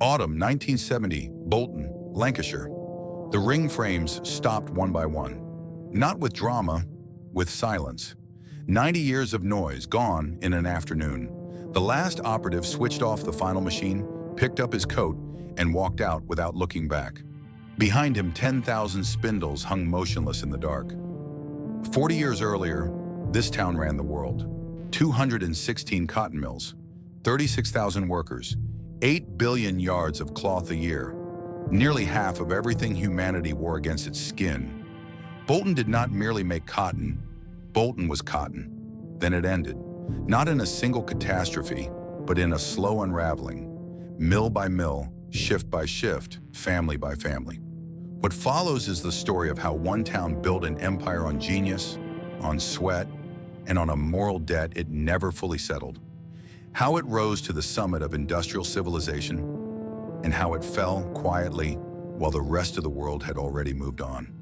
Autumn 1970, Bolton, Lancashire. The ring frames stopped one by one. Not with drama, with silence. 90 years of noise gone in an afternoon. The last operative switched off the final machine, picked up his coat, and walked out without looking back. Behind him, 10,000 spindles hung motionless in the dark. 40 years earlier, this town ran the world. 216 cotton mills, 36,000 workers, 8 billion yards of cloth a year, nearly half of everything humanity wore against its skin. Bolton did not merely make cotton, Bolton was cotton. Then it ended, not in a single catastrophe, but in a slow unraveling, mill by mill, shift by shift, family by family. What follows is the story of how one town built an empire on genius, on sweat, and on a moral debt it never fully settled. How it rose to the summit of industrial civilization, and how it fell quietly while the rest of the world had already moved on.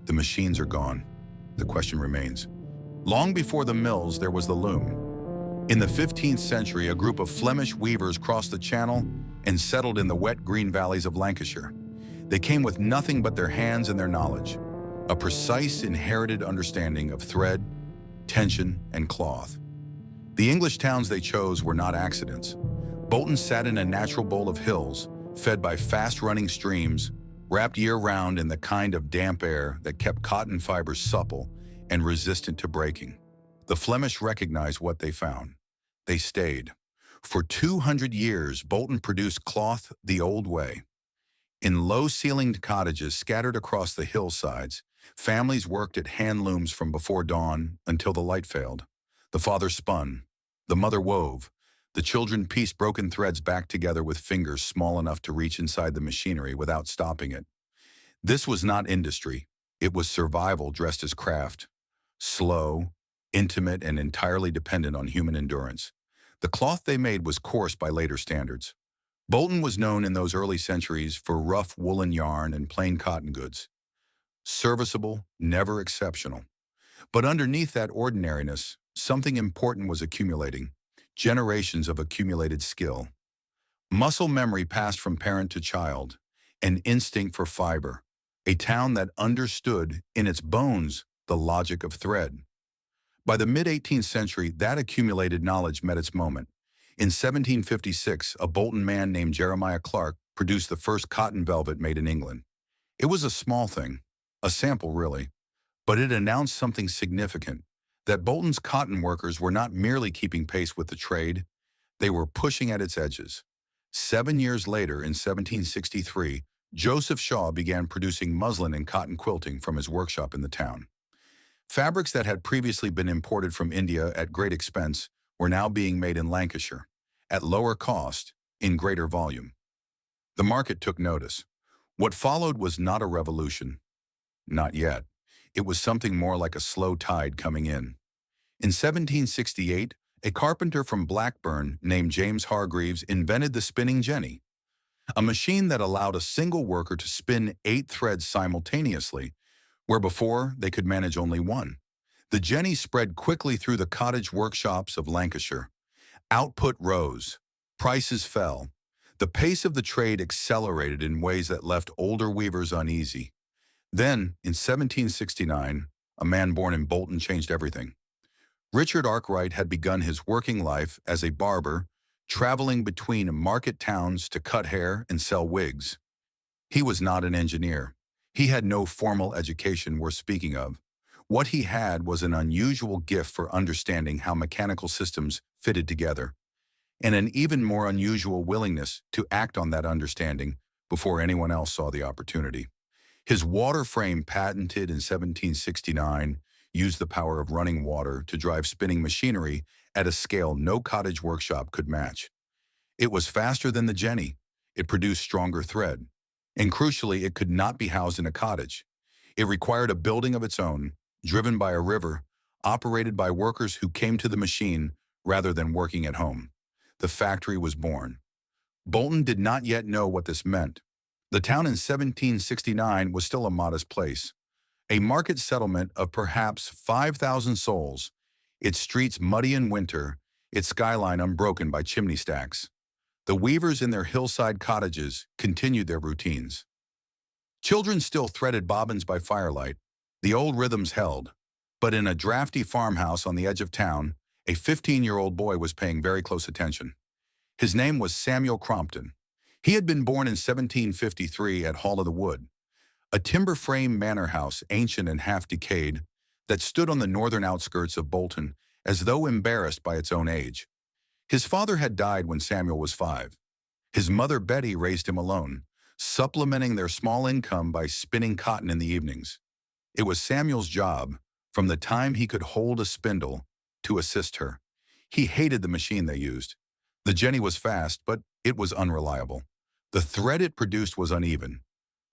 The machines are gone. The question remains. Long before the mills, there was the loom. In the 15th century, a group of Flemish weavers crossed the Channel and settled in the wet green valleys of Lancashire. They came with nothing but their hands and their knowledge, a precise inherited understanding of thread, tension, and cloth. The English towns they chose were not accidents. Bolton sat in a natural bowl of hills, fed by fast-running streams, wrapped year-round in the kind of damp air that kept cotton fibers supple and resistant to breaking. The Flemish recognized what they found. They stayed. For 200 years, Bolton produced cloth the old way. In low-ceilinged cottages scattered across the hillsides, families worked at hand looms from before dawn until the light failed. The father spun, the mother wove, the children pieced broken threads back together with fingers small enough to reach inside the machinery without stopping it. This was not industry. It was survival dressed as craft. Slow, intimate, and entirely dependent on human endurance. The cloth they made was coarse by later standards. Bolton was known in those early centuries for rough woolen yarn and plain cotton goods. Serviceable, never exceptional. But underneath that ordinariness, something important was accumulating. Generations of accumulated skill. Muscle memory passed from parent to child, an instinct for fiber, a town that understood in its bones the logic of thread. By the mid-18th century, that accumulated knowledge met its moment. In 1756, a Bolton man named Jeremiah Clark produced the first cotton velvet made in England. It was a small thing, a sample really, but it announced something significant, that Bolton's cotton workers were not merely keeping pace with the trade, they were pushing at its edges. 7 years later, in 1763, Joseph Shaw began producing muslin and cotton quilting from his workshop in the town. Fabrics that had previously been imported from India at great expense were now being made in Lancashire, at lower cost, in greater volume. The market took notice. What followed was not a revolution. Not yet. It was something more like a slow tide coming in. In 1768, a carpenter from Blackburn named James Hargreaves invented the spinning jenny, a machine that allowed a single worker to spin 8 threads simultaneously, where before they could manage only one. The jenny spread quickly through the cottage workshops of Lancashire. Output rose. Prices fell. The pace of the trade accelerated in ways that left older weavers uneasy. Then, in 1769, a man born in Bolton changed everything. Richard Arkwright had begun his working life as a barber, traveling between market towns to cut hair and sell wigs. He was not an engineer. He had no formal education worth speaking of. What he had was an unusual gift for understanding how mechanical systems fitted together, and an even more unusual willingness to act on that understanding before anyone else saw the opportunity. His water frame, patented in 1769, used the power of running water to drive spinning machinery at a scale no cottage workshop could match. It was faster than the jenny. It produced stronger thread. And crucially, it could not be housed in a cottage. It required a building of its own, driven by a river, operated by workers who came to the machine rather than working at home. The factory was born. Bolton did not yet know what this meant. The town in 1769 was still a modest place, a market settlement of perhaps 5,000 souls, its streets muddy in winter, its skyline unbroken by chimney stacks. The weavers in their hillside cottages continued their routines. Children still threaded bobbins by firelight. The old rhythms held. But in a drafty farmhouse on the edge of town, a 15-year-old boy was paying very close attention. His name was Samuel Crompton. He had been born in 1753 at Hall of the Wood, a timber-frame manor house, ancient and half-decayed, that stood on the northern outskirts of Bolton as though embarrassed by its own age. His father had died when Samuel was 5. His mother Betty raised him alone, supplementing their small income by spinning cotton in the evenings. It was Samuel's job, from the time he could hold a spindle, to assist her. He hated the machine they used. The jenny was fast, but it was unreliable. The thread it produced was uneven,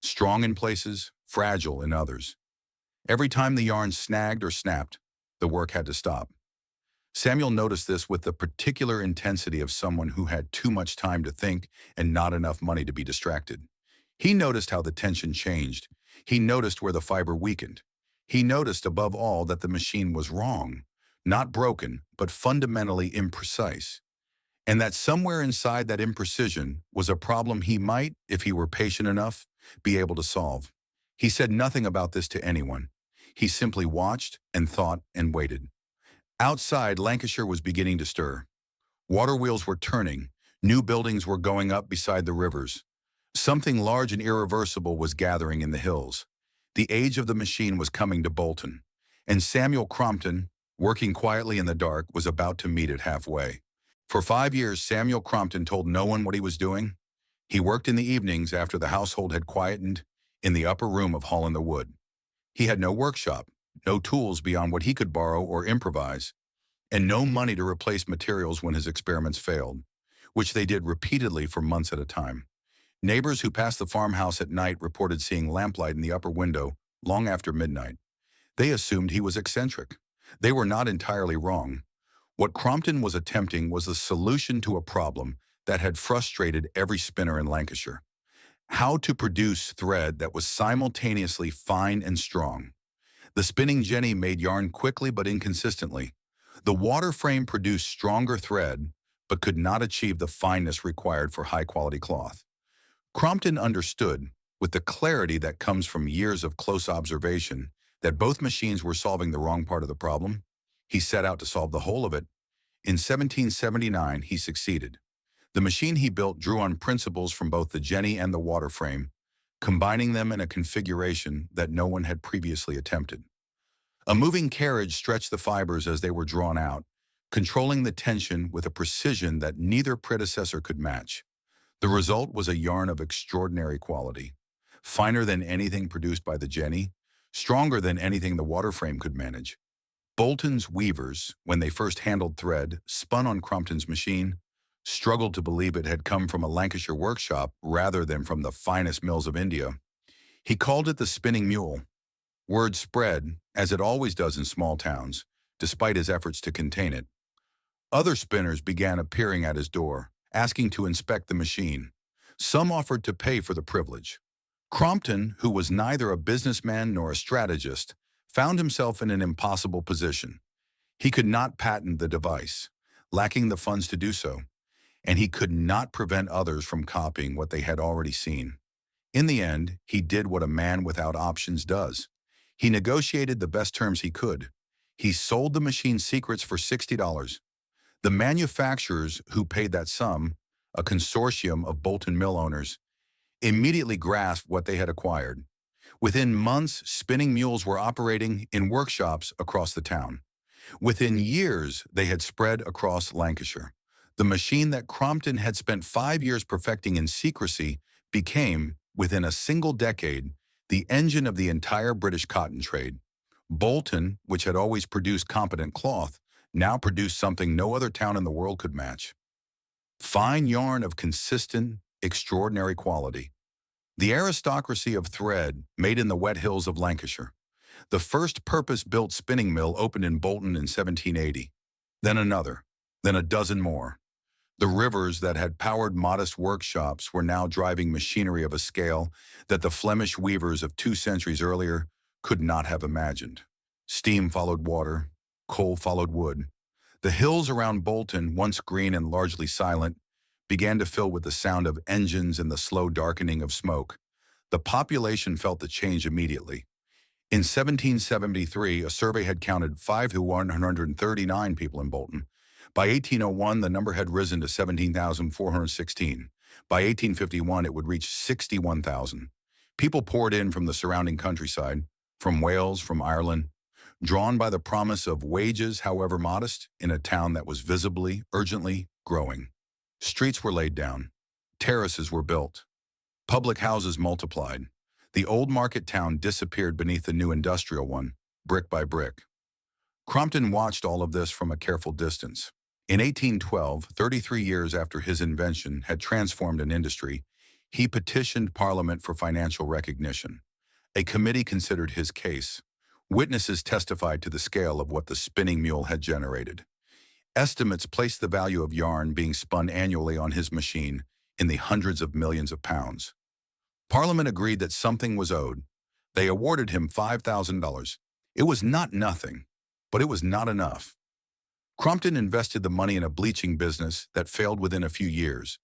strong in places, fragile in others. Every time the yarn snagged or snapped, the work had to stop. Samuel noticed this with the particular intensity of someone who had too much time to think and not enough money to be distracted. He noticed how the tension changed. He noticed where the fiber weakened. He noticed, above all, that the machine was wrong, not broken, but fundamentally imprecise. And that somewhere inside that imprecision was a problem he might, if he were patient enough, be able to solve. He said nothing about this to anyone. He simply watched and thought and waited. Outside, Lancashire was beginning to stir. Water wheels were turning. New buildings were going up beside the rivers. Something large and irreversible was gathering in the hills. The age of the machine was coming to Bolton, and Samuel Crompton, working quietly in the dark, was about to meet it halfway. For 5 years, Samuel Crompton told no one what he was doing. He worked in the evenings after the household had quietened in the upper room of Hall in the Wood. He had no workshop, no tools beyond what he could borrow or improvise, and no money to replace materials when his experiments failed, which they did repeatedly for months at a time. Neighbors who passed the farmhouse at night reported seeing lamplight in the upper window long after midnight. They assumed he was eccentric. They were not entirely wrong. What Crompton was attempting was the solution to a problem that had frustrated every spinner in Lancashire: how to produce thread that was simultaneously fine and strong. The spinning jenny made yarn quickly but inconsistently. The water frame produced stronger thread, but could not achieve the fineness required for high-quality cloth. Crompton understood, with the clarity that comes from years of close observation, that both machines were solving the wrong part of the problem. He set out to solve the whole of it. In 1779, he succeeded. The machine he built drew on principles from both the jenny and the water frame, combining them in a configuration that no one had previously attempted. A moving carriage stretched the fibers as they were drawn out, controlling the tension with a precision that neither predecessor could match. The result was a yarn of extraordinary quality, finer than anything produced by the jenny, stronger than anything the water frame could manage. Bolton's weavers, when they first handled thread spun on Crompton's machine, struggled to believe it had come from a Lancashire workshop rather than from the finest mills of India. He called it the spinning mule. Word spread, as it always does in small towns, despite his efforts to contain it. Other spinners began appearing at his door, asking to inspect the machine. Some offered to pay for the privilege. Crompton, who was neither a businessman nor a strategist, found himself in an impossible position. He could not patent the device, lacking the funds to do so, and he could not prevent others from copying what they had already seen. In the end, he did what a man without options does. He negotiated the best terms he could. He sold the machine's secrets for $60. The manufacturers who paid that sum, a consortium of Bolton mill owners, immediately grasped what they had acquired. Within months, spinning mules were operating in workshops across the town. Within years, they had spread across Lancashire. The machine that Crompton had spent 5 years perfecting in secrecy became, within a single decade, the engine of the entire British cotton trade. Bolton, which had always produced competent cloth, now produced something no other town in the world could match: fine yarn of consistent, extraordinary quality. The aristocracy of thread made in the wet hills of Lancashire. The first purpose-built spinning mill opened in Bolton in 1780. Then another, then a dozen more. The rivers that had powered modest workshops were now driving machinery of a scale that the Flemish weavers of 2 centuries earlier could not have imagined. Steam followed water, coal followed wood. The hills around Bolton, once green and largely silent, began to fill with the sound of engines and the slow darkening of smoke. The population felt the change immediately. In 1773, a survey had counted 5 to 139 people in Bolton. By 1801, the number had risen to 17,416. By 1851, it would reach 61,000. People poured in from the surrounding countryside, from Wales, from Ireland, drawn by the promise of wages, however modest, in a town that was visibly, urgently growing. Streets were laid down. Terraces were built. Public houses multiplied. The old market town disappeared beneath the new industrial one, brick by brick. Crompton watched all of this from a careful distance. In 1812, 33 years after his invention had transformed an industry, he petitioned Parliament for financial recognition. A committee considered his case. Witnesses testified to the scale of what the spinning mule had generated. Estimates placed the value of yarn being spun annually on his machine in the hundreds of millions of pounds. Parliament agreed that something was owed. They awarded him $5,000. It was not nothing, but it was not enough. Crompton invested the money in a bleaching business that failed within a few years.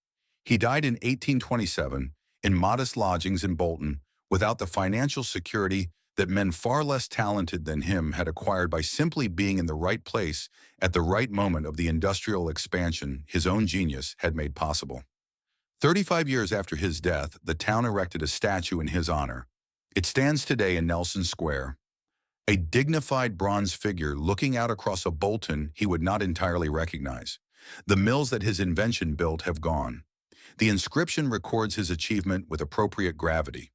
He died in 1827 in modest lodgings in Bolton without the financial security that men far less talented than him had acquired by simply being in the right place at the right moment of the industrial expansion his own genius had made possible. 35 years after his death, the town erected a statue in his honor. It stands today in Nelson Square. A dignified bronze figure looking out across a Bolton he would not entirely recognize. The mills that his invention built have gone. The inscription records his achievement with appropriate gravity.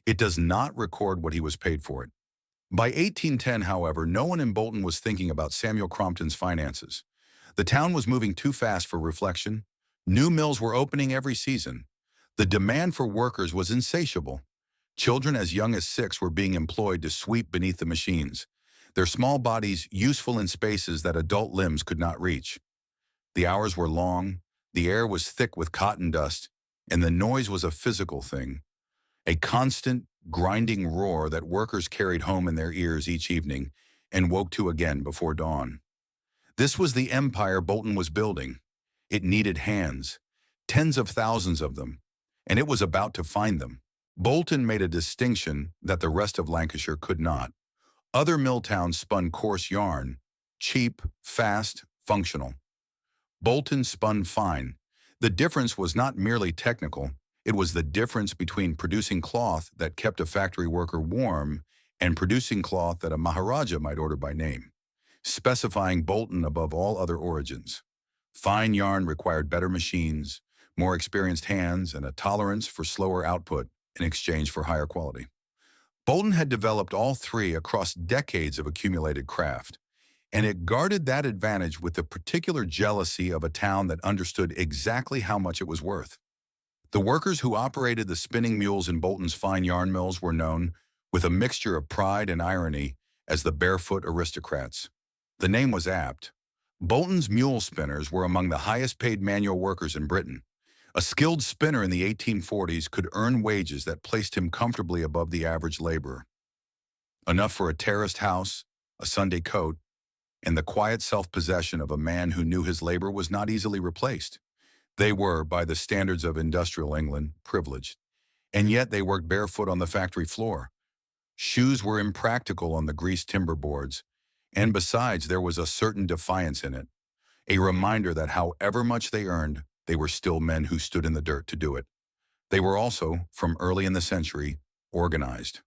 It does not record what he was paid for it. By 1810, however, no one in Bolton was thinking about Samuel Crompton's finances. The town was moving too fast for reflection. New mills were opening every season. The demand for workers was insatiable. Children as young as 6 were being employed to sweep beneath the machines, their small bodies useful in spaces that adult limbs could not reach. The hours were long, the air was thick with cotton dust, and the noise was a physical thing, a constant, grinding roar that workers carried home in their ears each evening and woke to again before dawn. This was the empire Bolton was building. It needed hands, tens of thousands of them, and it was about to find them. Bolton made a distinction that the rest of Lancashire could not. Other mill towns spun coarse yarn, cheap, fast, functional. Bolton spun fine. The difference was not merely technical, it was the difference between producing cloth that kept a factory worker warm and producing cloth that a Maharaja might order by name, specifying Bolton above all other origins. Fine yarn required better machines, more experienced hands, and a tolerance for slower output in exchange for higher quality. Bolton had developed all three across decades of accumulated craft, and it guarded that advantage with the particular jealousy of a town that understood exactly how much it was worth. The workers who operated the spinning mules in Bolton's fine yarn mills were known, with a mixture of pride and irony, as the barefoot aristocrats. The name was apt. Bolton's mule spinners were among the highest-paid manual workers in Britain. A skilled spinner in the 1840s could earn wages that placed him comfortably above the average laborer. Enough for a terraced house, a Sunday coat, and the quiet self-possession of a man who knew his labor was not easily replaced. They were, by the standards of industrial England, privileged, and yet they worked barefoot on the factory floor. Shoes were impractical on the greased timber boards, and besides, there was a certain defiance in it, a reminder that however much they earned, they were still men who stood in the dirt to do it. They were also, from early in the century, organized.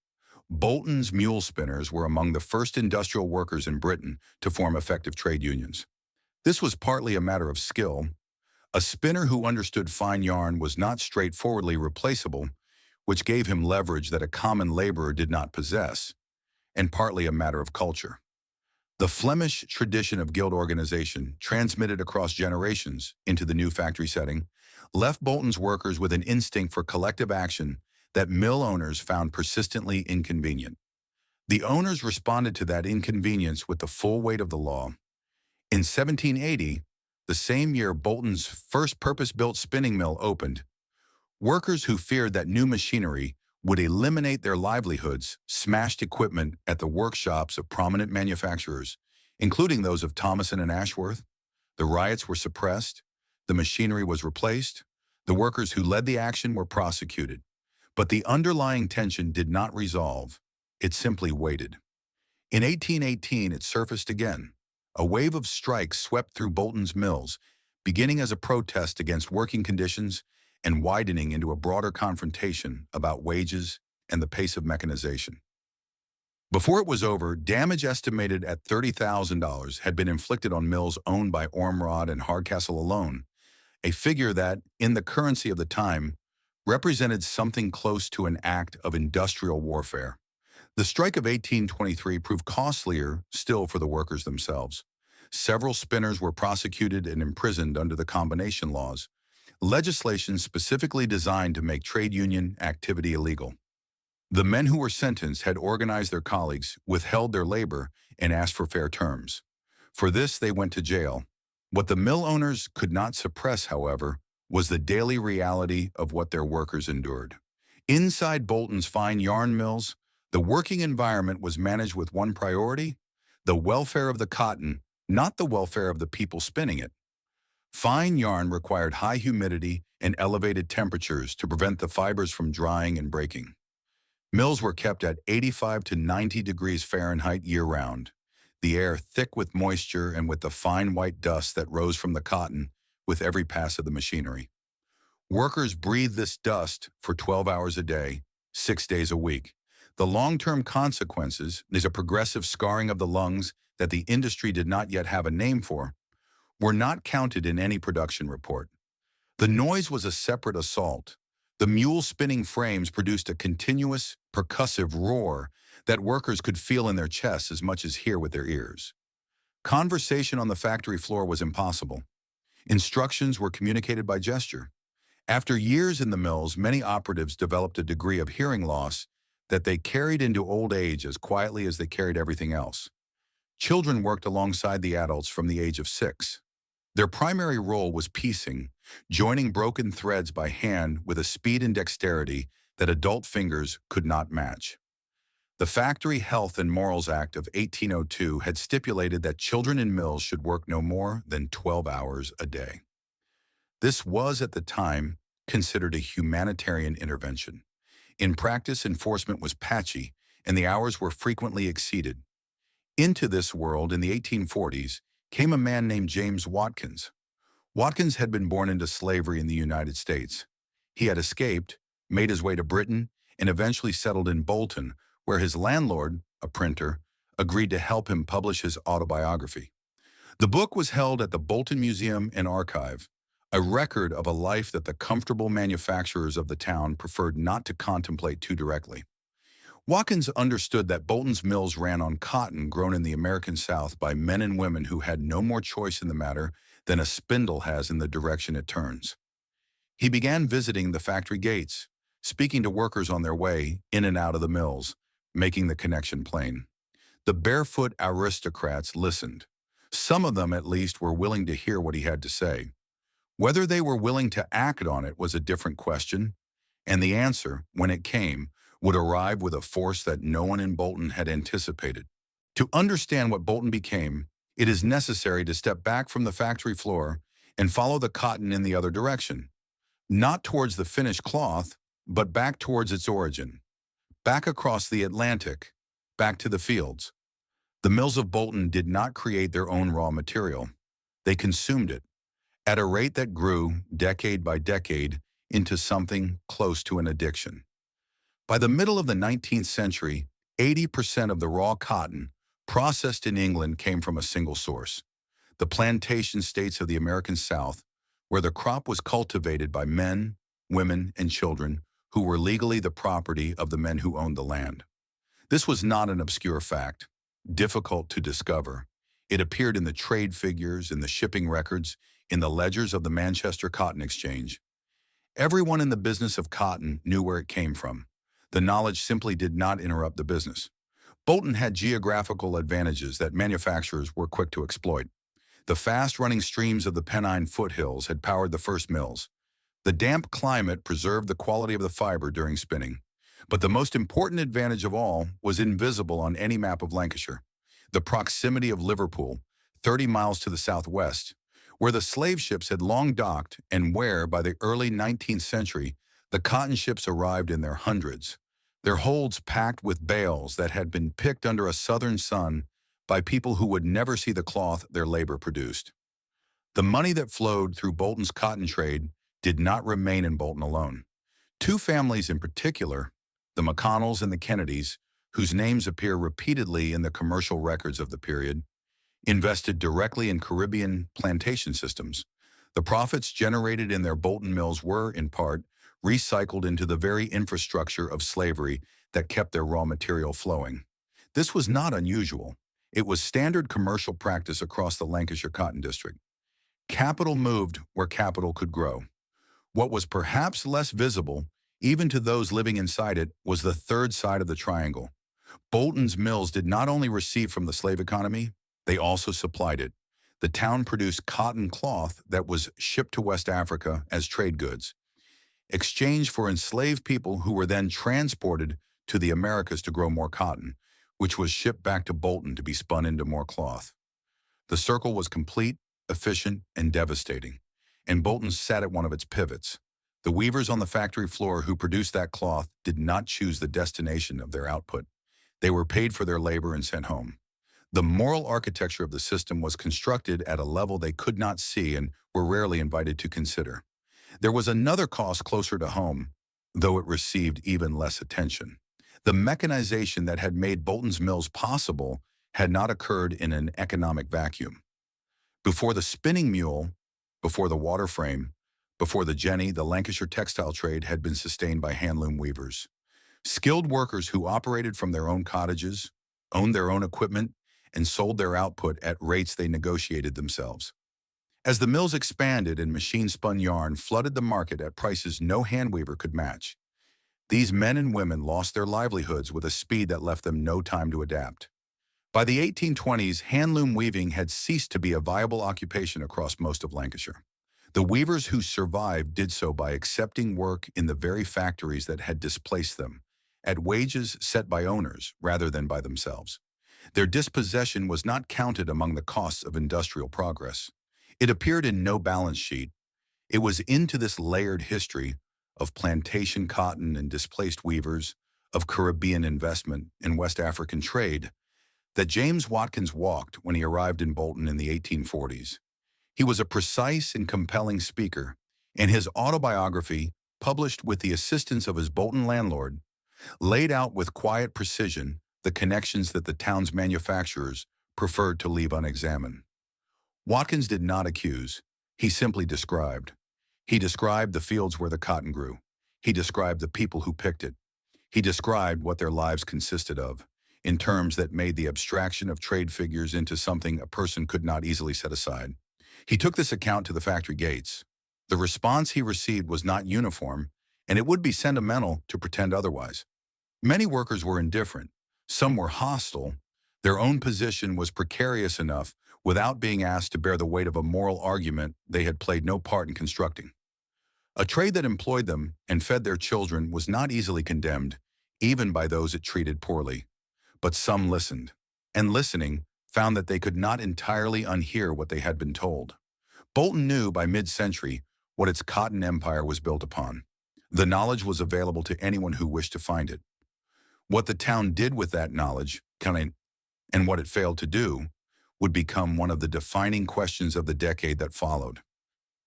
Bolton's mule spinners were among the first industrial workers in Britain to form effective trade unions. This was partly a matter of skill. A spinner who understood fine yarn was not straightforwardly replaceable, which gave him leverage that a common laborer did not possess, and partly a matter of culture. The Flemish tradition of guild organization, transmitted across generations into the new factory setting, left Bolton's workers with an instinct for collective action that mill owners found persistently inconvenient. The owners responded to that inconvenience with the full weight of the law. In 1780, the same year Bolton's first purpose-built spinning mill opened, workers who feared that new machinery would eliminate their livelihoods smashed equipment at the workshops of prominent manufacturers, including those of Thomason and Ashworth. The riots were suppressed, the machinery was replaced, The workers who led the action were prosecuted, but the underlying tension did not resolve. It simply waited. In 1818, it surfaced again. A wave of strikes swept through Bolton's mills, beginning as a protest against working conditions and widening into a broader confrontation about wages and the pace of mechanization. Before it was over, damage estimated at $30,000 had been inflicted on mills owned by Ormerod and Hardcastle alone, a figure that, in the currency of the time, represented something close to an act of industrial warfare. The strike of 1823 proved costlier still for the workers themselves. Several spinners were prosecuted and imprisoned under the combination laws, legislation specifically designed to make trade union activity illegal. The men who were sentenced had organized their colleagues, withheld their labor, and asked for fair terms. For this, they went to jail. What the mill owners could not suppress, however, was the daily reality of what their workers endured. Inside Bolton's fine yarn mills, the working environment was managed with one priority: the welfare of the cotton, not the welfare of the people spinning it. Fine yarn required high humidity and elevated temperatures to prevent the fibers from drying and breaking. Mills were kept at 85 to 90 degrees Fahrenheit year-round, the air thick with moisture and with the fine white dust that rose from the cotton with every pass of the machinery. Workers breathed this dust for 12 hours a day, 6 days a week. The long-term consequences is a progressive scarring of the lungs that the industry did not yet have a name for, were not counted in any production report. The noise was a separate assault. The mule spinning frames produced a continuous, percussive roar that workers could feel in their chests as much as hear with their ears. Conversation on the factory floor was impossible. Instructions were communicated by gesture. After years in the mills, many operatives developed a degree of hearing loss that they carried into old age as quietly as they carried everything else. Children worked alongside the adults from the age of 6. Their primary role was piecing, joining broken threads by hand with a speed and dexterity that adult fingers could not match. The Factory Health and Morals Act of 1802 had stipulated that children in mills should work no more than 12 hours a day. This was, at the time, considered a humanitarian intervention. In practice, enforcement was patchy, and the hours were frequently exceeded. Into this world, in the 1840s, came a man named James Watkins. Watkins had been born into slavery in the United States. He had escaped, made his way to Britain, and eventually settled in Bolton, where his landlord, a printer, agreed to help him publish his autobiography. The book was held at the Bolton Museum and Archive, a record of a life that the comfortable manufacturers of the town preferred not to contemplate too directly. Watkins understood that Bolton's mills ran on cotton grown in the American South by men and women who had no more choice in the matter than a spindle has in the direction it turns. He began visiting the factory gates, speaking to workers on their way in and out of the mills, making the connection plain. The barefoot aristocrats listened. Some of them, at least, were willing to hear what he had to say. Whether they were willing to act on it was a different question, and the answer, when it came, would arrive with a force that no one in Bolton had anticipated. To understand what Bolton became, it is necessary to step back from the factory floor and follow the cotton in the other direction, not towards the finished cloth, but back towards its origin, back across the Atlantic, back to the fields. The mills of Bolton did not create their own raw material. They consumed it, at a rate that grew, decade by decade, into something close to an addiction. By the middle of the 19th century, 80% of the raw cotton processed in England came from a single source: the plantation states of the American South, where the crop was cultivated by men, women, and children who were legally the property of the men who owned the land. This was not an obscure fact, difficult to discover. It appeared in the trade figures, in the shipping records, in the ledgers of the Manchester Cotton Exchange. Everyone in the business of cotton knew where it came from. The knowledge simply did not interrupt the business. Bolton had geographical advantages that manufacturers were quick to exploit. The fast-running streams of the Pennine foothills had powered the first mills. The damp climate preserved the quality of the fiber during spinning. But the most important advantage of all was invisible on any map of Lancashire: the proximity of Liverpool, 30 miles to the southwest, where the slave ships had long docked and where, by the early 19th century, the cotton ships arrived in their hundreds, their holds packed with bales that had been picked under a southern sun by people who would never see the cloth their labor produced. The money that flowed through Bolton's cotton trade did not remain in Bolton alone. Two families in particular, the McConnells and the Kennedys, whose names appear repeatedly in the commercial records of the period, invested directly in Caribbean plantation systems. The profits generated in their Bolton mills were, in part, recycled into the very infrastructure of slavery that kept their raw material flowing. This was not unusual. It was standard commercial practice across the Lancashire Cotton District. Capital moved where capital could grow. What was perhaps less visible, even to those living inside it, was the third side of the triangle. Bolton's mills did not only receive from the slave economy, they also supplied it. The town produced cotton cloth that was shipped to West Africa as trade goods, exchanged for enslaved people who were then transported to the Americas to grow more cotton, which was shipped back to Bolton to be spun into more cloth. The circle was complete, efficient, and devastating, and Bolton sat at one of its pivots. The weavers on the factory floor who produced that cloth did not choose the destination of their output. They were paid for their labor and sent home. The moral architecture of the system was constructed at a level they could not see and were rarely invited to consider. There was another cost closer to home, though it received even less attention. The mechanization that had made Bolton's mills possible had not occurred in an economic vacuum. Before the spinning mule, before the water frame, before the jenny, the Lancashire textile trade had been sustained by handloom weavers. Skilled workers who operated from their own cottages, owned their own equipment, and sold their output at rates they negotiated themselves. As the mills expanded and machine-spun yarn flooded the market at prices no hand weaver could match, these men and women lost their livelihoods with a speed that left them no time to adapt. By the 1820s, handloom weaving had ceased to be a viable occupation across most of Lancashire. The weavers who survived did so by accepting work in the very factories that had displaced them, at wages set by owners rather than by themselves. Their dispossession was not counted among the costs of industrial progress. It appeared in no balance sheet. It was into this layered history of plantation cotton and displaced weavers, of Caribbean investment and West African trade, that James Watkins walked when he arrived in Bolton in the 1840s. He was a precise and compelling speaker, and his autobiography, published with the assistance of his Bolton landlord, laid out with quiet precision the connections that the town's manufacturers preferred to leave unexamined. Watkins did not accuse, he simply described. He described the fields where the cotton grew. He described the people who picked it. He described what their lives consisted of, in terms that made the abstraction of trade figures into something a person could not easily set aside. He took this account to the factory gates. The response he received was not uniform, and it would be sentimental to pretend otherwise. Many workers were indifferent. Some were hostile. Their own position was precarious enough without being asked to bear the weight of a moral argument they had played no part in constructing. A trade that employed them and fed their children was not easily condemned, even by those it treated poorly. But some listened, and listening, found that they could not entirely unhear what they had been told. Bolton knew by mid-century what its cotton empire was built upon. The knowledge was available to anyone who wished to find it. What the town did with that knowledge, and what it failed to do, would become one of the defining questions of the decade that followed.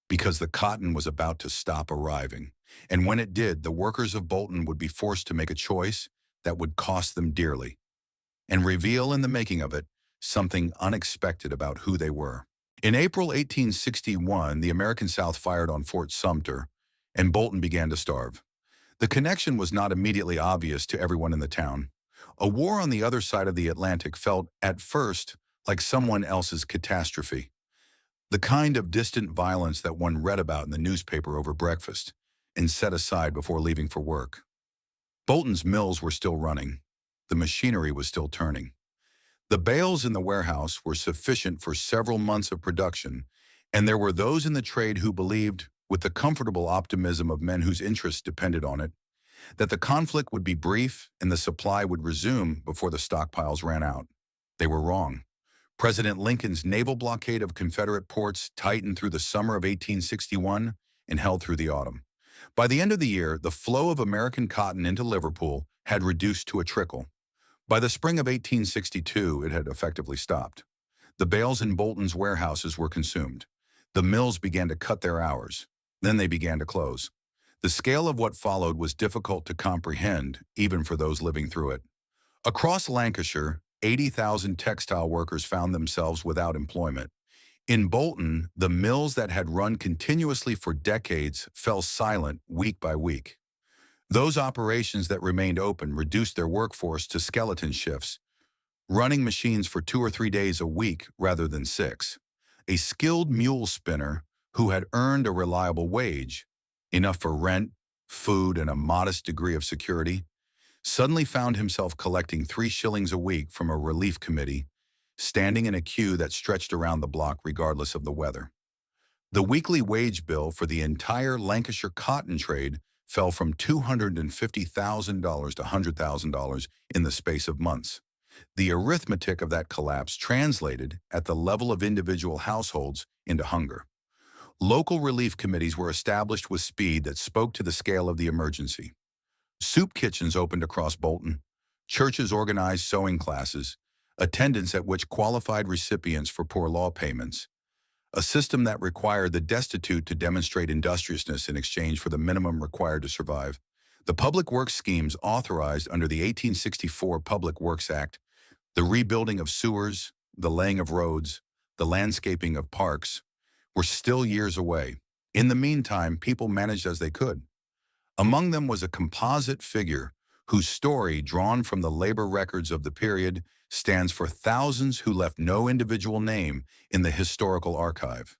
Because the cotton was about to stop arriving, and when it did, the workers of Bolton would be forced to make a choice that would cost them dearly, and reveal in the making of it something unexpected about who they were. In April 1861, the American South fired on Fort Sumter, and Bolton began to starve. The connection was not immediately obvious to everyone in the town. A war on the other side of the Atlantic felt, at first, like someone else's catastrophe, the kind of distant violence that one read about in the newspaper over breakfast and set aside before leaving for work. Bolton's mills were still running. The machinery was still turning. The bales in the warehouse were sufficient for several months of production, and there were those in the trade who believed, with the comfortable optimism of men whose interests depended on it, that the conflict would be brief and the supply would resume before the stockpiles ran out. They were wrong. President Lincoln's naval blockade of Confederate ports tightened through the summer of 1861 and held through the autumn. By the end of the year, the flow of American cotton into Liverpool had reduced to a trickle. By the spring of 1862, it had effectively stopped. The bales in Bolton's warehouses were consumed. The mills began to cut their hours. Then they began to close. The scale of what followed was difficult to comprehend, even for those living through it. Across Lancashire, 80,000 textile workers found themselves without employment. In Bolton, the mills that had run continuously for decades fell silent week by week. Those operations that remained open reduced their workforce to skeleton shifts, running machines for 2 or 3 days a week rather than 6. A skilled mule spinner who had earned a reliable wage, enough for rent, food, and a modest degree of security, suddenly found himself collecting 3 shillings a week from a relief committee, standing in a queue that stretched around the block regardless of the weather. The weekly wage bill for the entire Lancashire cotton trade fell from $250,000 to $100,000 in the space of months. The arithmetic of that collapse translated, at the level of individual households, into hunger. Local relief committees were established with speed that spoke to the scale of the emergency. Soup kitchens opened across Bolton. Churches organized sewing classes, attendance at which qualified recipients for poor law payments. A system that required the destitute to demonstrate industriousness in exchange for the minimum required to survive. The public works schemes authorized under the 1864 Public Works Act, the rebuilding of sewers, the laying of roads, the landscaping of parks, were still years away. In the meantime, people managed as they could. Among them was a composite figure whose story, drawn from the labor records of the period, stands for thousands who left no individual name in the historical archive.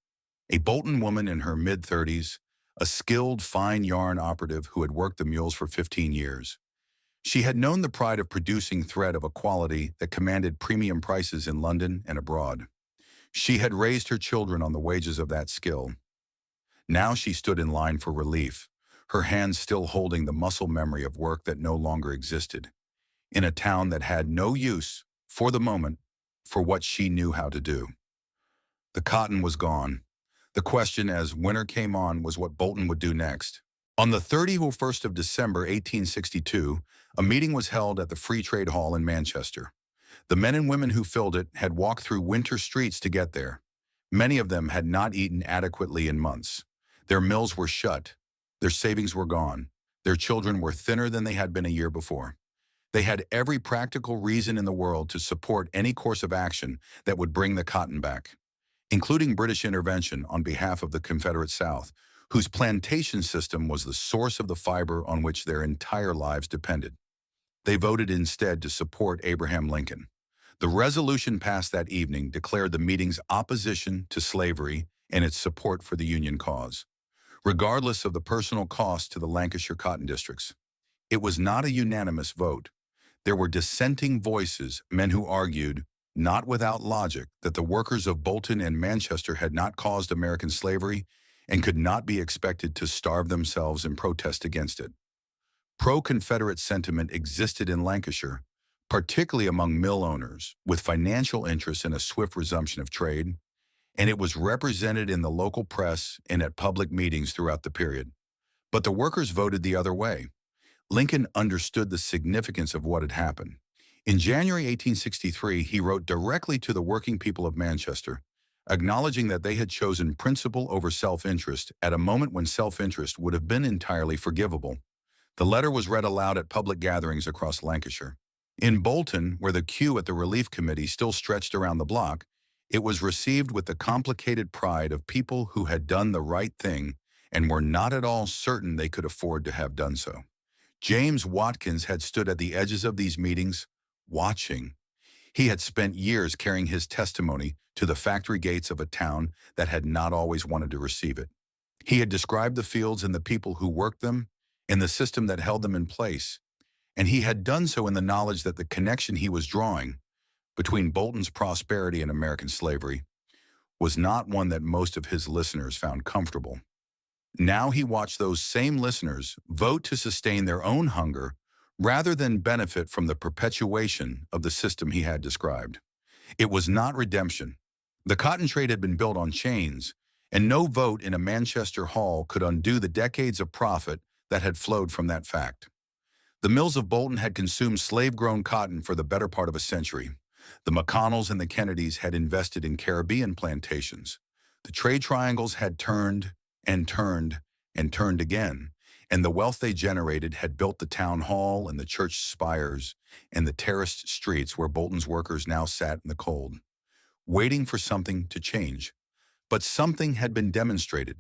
A Bolton woman in her mid-30s, a skilled fine yarn operative who had worked the mules for 15 years. She had known the pride of producing thread of a quality that commanded premium prices in London and abroad. She had raised her children on the wages of that skill. Now she stood in line for relief, her hands still holding the muscle memory of work that no longer existed, in a town that had no use, for the moment, for what she knew how to do. The cotton was gone. The question as winter came on was what Bolton would do next. On the 31st of December 1862, a meeting was held at the Free Trade Hall in Manchester. The men and women who filled it had walked through winter streets to get there. Many of them had not eaten adequately in months. Their mills were shut. Their savings were gone. Their children were thinner than they had been a year before. They had every practical reason in the world to support any course of action that would bring the cotton back, including British intervention on behalf of the Confederate South, whose plantation system was the source of the fiber on which their entire lives depended. They voted instead to support Abraham Lincoln. The resolution passed that evening declared the meeting's opposition to slavery and its support for the Union cause, regardless of the personal cost to the Lancashire cotton districts. It was not a unanimous vote. There were dissenting voices, men who argued, not without logic, that the workers of Bolton and Manchester had not caused American slavery and could not be expected to starve themselves in protest against it. Pro-Confederate sentiment existed in Lancashire, particularly among mill owners, with financial interests in a swift resumption of trade, and it was represented in the local press and at public meetings throughout the period. But the workers voted the other way. Lincoln understood the significance of what had happened. In January 1863, he wrote directly to the working people of Manchester, acknowledging that they had chosen principle over self-interest at a moment when self-interest would have been entirely forgivable. The letter was read aloud at public gatherings across Lancashire. In Bolton, where the queue at the relief committee still stretched around the block, it was received with the complicated pride of people who had done the right thing and were not at all certain they could afford to have done so. James Watkins had stood at the edges of these meetings, watching. He had spent years carrying his testimony to the factory gates of a town that had not always wanted to receive it. He had described the fields and the people who worked them and the system that held them in place, and he had done so in the knowledge that the connection he was drawing between Bolton's prosperity and American slavery was not one that most of his listeners found comfortable. Now he watched those same listeners vote to sustain their own hunger rather than benefit from the perpetuation of the system he had described. It was not redemption. The cotton trade had been built on chains, and no vote in a Manchester hall could undo the decades of profit that had flowed from that fact. The mills of Bolton had consumed slave-grown cotton for the better part of a century. The McConnells and the Kennedys had invested in Caribbean plantations. The trade triangles had turned and turned and turned again, and the wealth they generated had built the town hall and the church spires and the terraced streets where Bolton's workers now sat in the cold, waiting for something to change. But something had been demonstrated.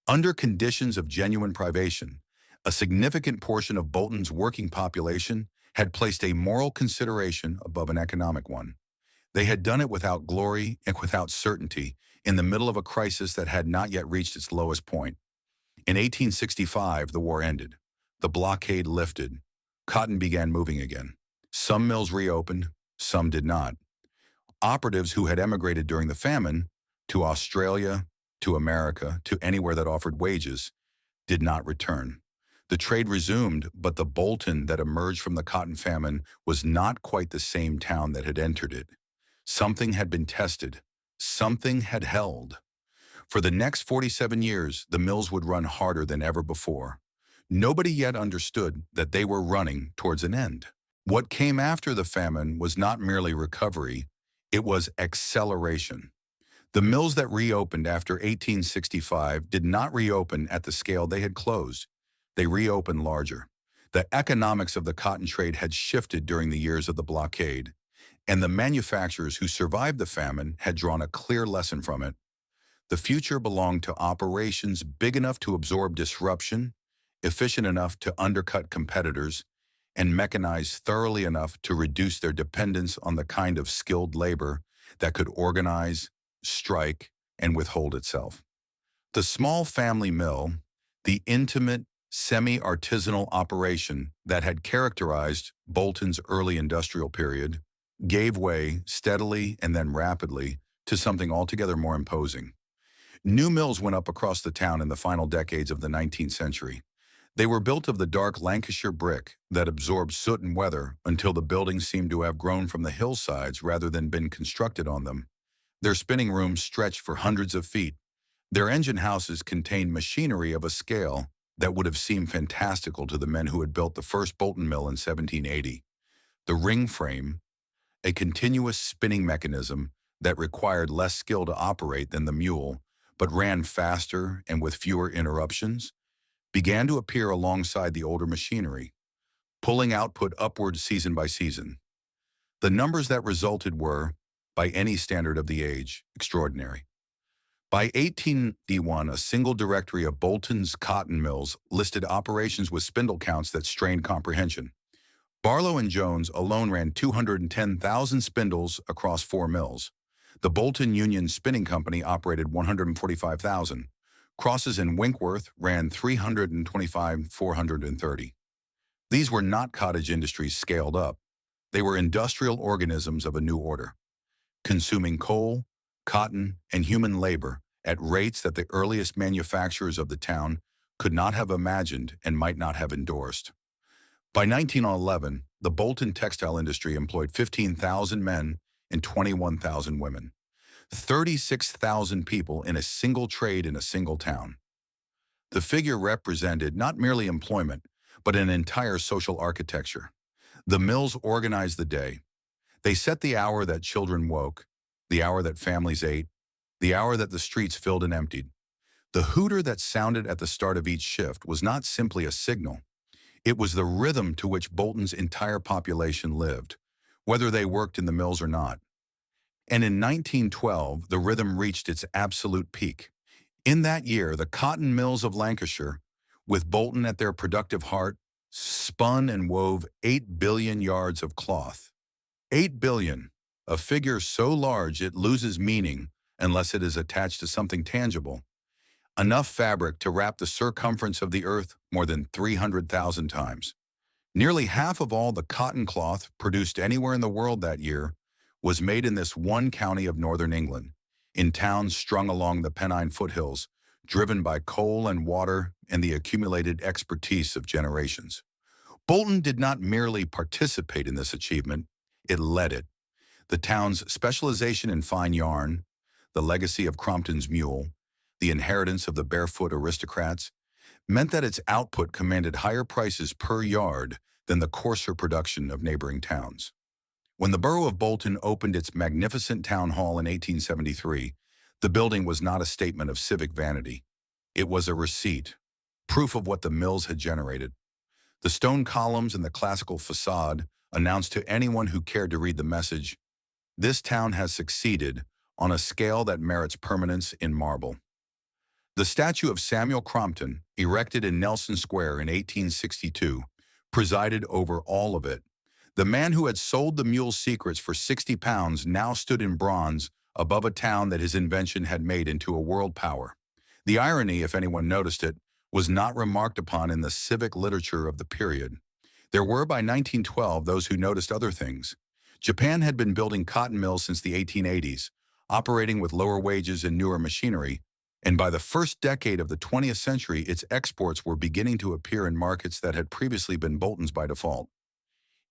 Under conditions of genuine privation, a significant portion of Bolton's working population had placed a moral consideration above an economic one. They had done it without glory and without certainty, in the middle of a crisis that had not yet reached its lowest point. In 1865, the war ended. The blockade lifted. Cotton began moving again. Some mills reopened, some did not. Operatives who had emigrated during the famine to Australia, to America, to anywhere that offered wages, did not return. The trade resumed, but the Bolton that emerged from the cotton famine was not quite the same town that had entered it. Something had been tested. Something had held. For the next 47 years, the mills would run harder than ever before. Nobody yet understood that they were running towards an end. What came after the famine was not merely recovery, it was acceleration. The mills that reopened after 1865 did not reopen at the scale they had closed. They reopened larger. The economics of the cotton trade had shifted during the years of the blockade, and the manufacturers who survived the famine had drawn a clear lesson from it. The future belonged to operations big enough to absorb disruption, efficient enough to undercut competitors, and mechanized thoroughly enough to reduce their dependence on the kind of skilled labor that could organize, strike, and withhold itself. The small family mill, the intimate, semi-artisanal operation that had characterized Bolton's early industrial period, gave way steadily and then rapidly to something altogether more imposing. New mills went up across the town in the final decades of the 19th century. They were built of the dark Lancashire brick that absorbed soot and weather until the buildings seemed to have grown from the hillsides rather than been constructed on them. Their spinning rooms stretched for hundreds of feet. Their engine houses contained machinery of a scale that would have seemed fantastical to the men who had built the first Bolton mill in 1780. The ring frame, a continuous spinning mechanism that required less skill to operate than the mule, but ran faster and with fewer interruptions, began to appear alongside the older machinery, pulling output upward season by season. The numbers that resulted were, by any standard of the age, extraordinary. By 1881, a single directory of Bolton's cotton mills listed operations with spindle counts that strained comprehension. Barlow and Jones alone ran 210,000 spindles across 4 mills. The Bolton Union Spinning Company operated 145,000. Crosses and Winkworth ran 325,430. These were not cottage industries scaled up. They were industrial organisms of a new order, consuming coal, cotton, and human labor at rates that the earliest manufacturers of the town could not have imagined and might not have endorsed. By 1911, the Bolton textile industry employed 15,000 men and 21,000 women. 36,000 people in a single trade in a single town. The figure represented not merely employment, but an entire social architecture. The mills organized the day. They set the hour that children woke, the hour that families ate, the hour that the streets filled and emptied. The hooter that sounded at the start of each shift was not simply a signal. It was the rhythm to which Bolton's entire population lived, whether they worked in the mills or not. And in 1912, the rhythm reached its absolute peak. In that year, the cotton mills of Lancashire, with Bolton at their productive heart, spun and wove 8 billion yards of cloth. 8 billion, a figure so large it loses meaning unless it is attached to something tangible. Enough fabric to wrap the circumference of the earth more than 300,000 times. Nearly half of all the cotton cloth produced anywhere in the world that year was made in this one county of northern England, in towns strung along the Pennine foothills, driven by coal and water and the accumulated expertise of generations. Bolton did not merely participate in this achievement, it led it. The town's specialization in fine yarn, the legacy of Crompton's mule, the inheritance of the barefoot aristocrats, meant that its output commanded higher prices per yard than the coarser production of neighboring towns. When the borough of Bolton opened its magnificent town hall in 1873, the building was not a statement of civic vanity. It was a receipt, proof of what the mills had generated. The stone columns and the classical facade announced to anyone who cared to read the message, "This town has succeeded on a scale that merits permanence in marble." The statue of Samuel Crompton, erected in Nelson Square in 1862, presided over all of it. The man who had sold the mule's secrets for £60 now stood in bronze above a town that his invention had made into a world power. The irony, if anyone noticed it, was not remarked upon in the civic literature of the period. There were by 1912 those who noticed other things. Japan had been building cotton mills since the 1880s, operating with lower wages and newer machinery, and by the first decade of the 20th century, its exports were beginning to appear in markets that had previously been Bolton's by default.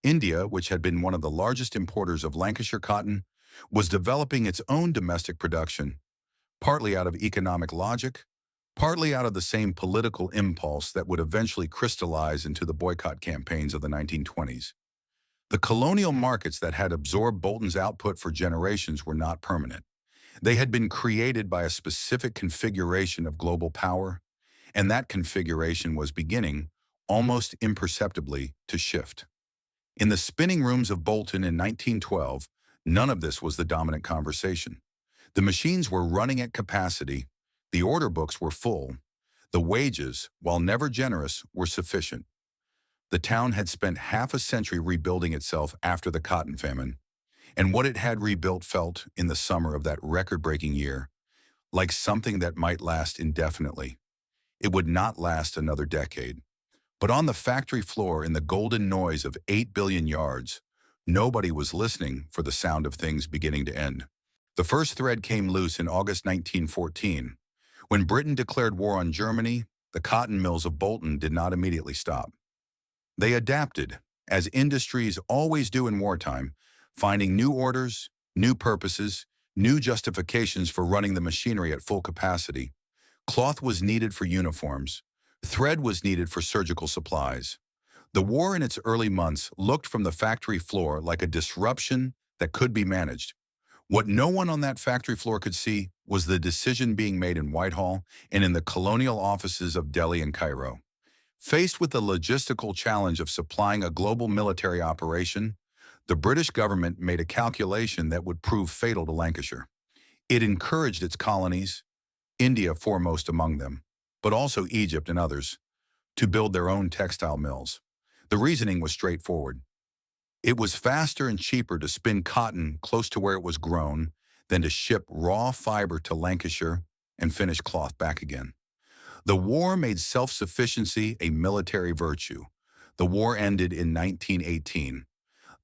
India, which had been one of the largest importers of Lancashire cotton, was developing its own domestic production, partly out of economic logic, partly out of the same political impulse that would eventually crystallize into the boycott campaigns of the 1920s. The colonial markets that had absorbed Bolton's output for generations were not permanent. They had been created by a specific configuration of global power, and that configuration was beginning, almost imperceptibly, to shift. In the spinning rooms of Bolton in 1912, none of this was the dominant conversation. The machines were running at capacity, the order books were full, the wages, while never generous, were sufficient. The town had spent half a century rebuilding itself after the cotton famine, and what it had rebuilt felt, in the summer of that record-breaking year, like something that might last indefinitely. It would not last another decade. But on the factory floor, in the golden noise of 8 billion yards, nobody was listening for the sound of things beginning to end. The first thread came loose in August 1914. When Britain declared war on Germany, the cotton mills of Bolton did not immediately stop. They adapted, as industries always do in wartime, finding new orders, new purposes, new justifications for running the machinery at full capacity. Cloth was needed for uniforms. Thread was needed for surgical supplies. The war in its early months looked from the factory floor like a disruption that could be managed. What no one on that factory floor could see was the decision being made in Whitehall and in the colonial offices of Delhi and Cairo. Faced with the logistical challenge of supplying a global military operation, the British government made a calculation that would prove fatal to Lancashire. It encouraged its colonies, India foremost among them, but also Egypt and others, to build their own textile mills. The reasoning was straightforward. It was faster and cheaper to spin cotton close to where it was grown than to ship raw fiber to Lancashire and finish cloth back again. The war made self-sufficiency a military virtue. The war ended in 1918.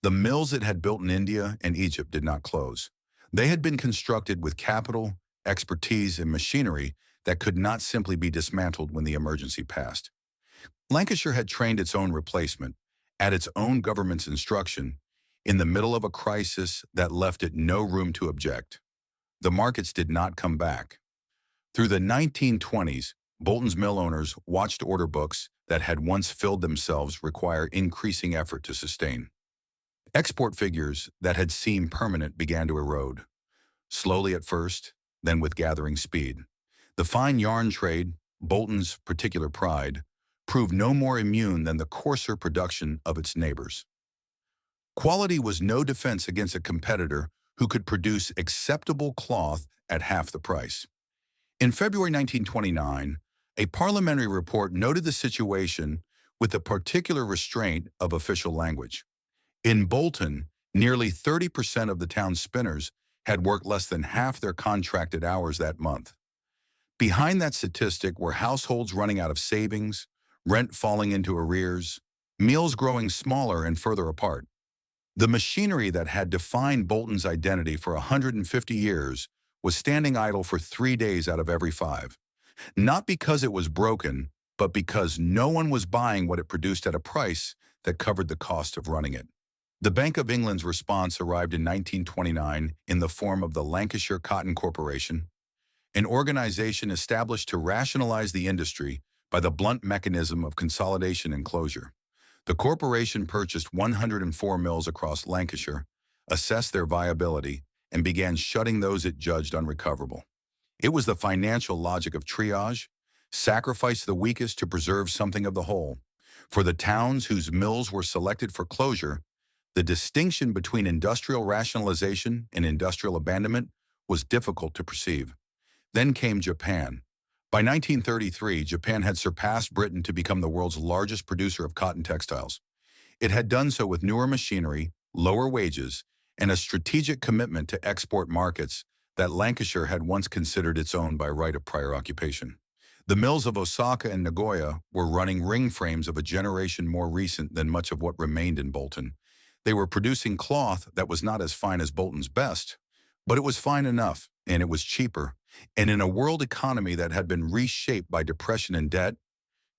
The mills it had built in India and Egypt did not close. They had been constructed with capital, expertise, and machinery that could not simply be dismantled when the emergency passed. Lancashire had trained its own replacement, at its own government's instruction, in the middle of a crisis that left it no room to object. The markets did not come back. Through the 1920s, Bolton's mill owners watched order books that had once filled themselves require increasing effort to sustain. Export figures that had seemed permanent began to erode, slowly at first, then with gathering speed. The fine yarn trade, Bolton's particular pride, proved no more immune than the coarser production of its neighbors. Quality was no defense against a competitor who could produce acceptable cloth at half the price. In February 1929, a parliamentary report noted the situation with the particular restraint of official language. In Bolton, nearly 30% of the town's spinners had worked less than half their contracted hours that month. Behind that statistic were households running out of savings, rent falling into arrears, meals growing smaller and further apart. The machinery that had defined Bolton's identity for 150 years was standing idle for 3 days out of every 5. Not because it was broken, but because no one was buying what it produced at a price that covered the cost of running it. The Bank of England's response arrived in 1929 in the form of the Lancashire Cotton Corporation, an organization established to rationalize the industry by the blunt mechanism of consolidation and closure. The corporation purchased 104 mills across Lancashire, assessed their viability, and began shutting those it judged unrecoverable. It was the financial logic of triage: sacrifice the weakest to preserve something of the whole. For the towns whose mills were selected for closure, the distinction between industrial rationalization and industrial abandonment was difficult to perceive. Then came Japan. By 1933, Japan had surpassed Britain to become the world's largest producer of cotton textiles. It had done so with newer machinery, lower wages, and a strategic commitment to export markets that Lancashire had once considered its own by right of prior occupation. The mills of Osaka and Nagoya were running ring frames of a generation more recent than much of what remained in Bolton. They were producing cloth that was not as fine as Bolton's best, but it was fine enough, and it was cheaper. And in a world economy that had been reshaped by depression and debt,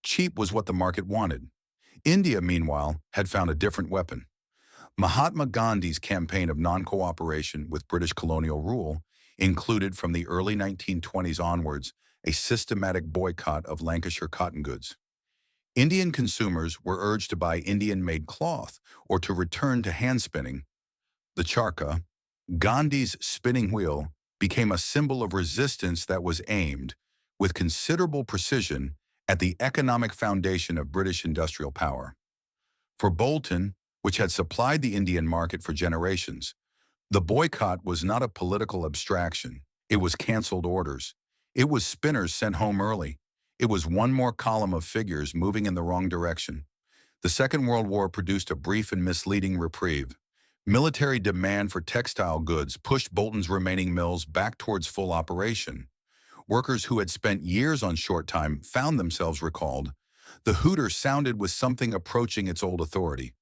cheap was what the market wanted. India, meanwhile, had found a different weapon. Mahatma Gandhi's campaign of non-cooperation with British colonial rule included, from the early 1920s onwards, a systematic boycott of Lancashire cotton goods. Indian consumers were urged to buy Indian-made cloth or to return to hand spinning. The charkha, Gandhi's spinning wheel, became a symbol of resistance that was aimed, with considerable precision, at the economic foundation of British industrial power. For Bolton, which had supplied the Indian market for generations, the boycott was not a political abstraction. It was canceled orders. It was spinners sent home early. It was one more column of figures moving in the wrong direction. The Second World War produced a brief and misleading reprieve. Military demand for textile goods pushed Bolton's remaining mills back towards full operation. Workers who had spent years on short time found themselves recalled. The hooter sounded with something approaching its old authority.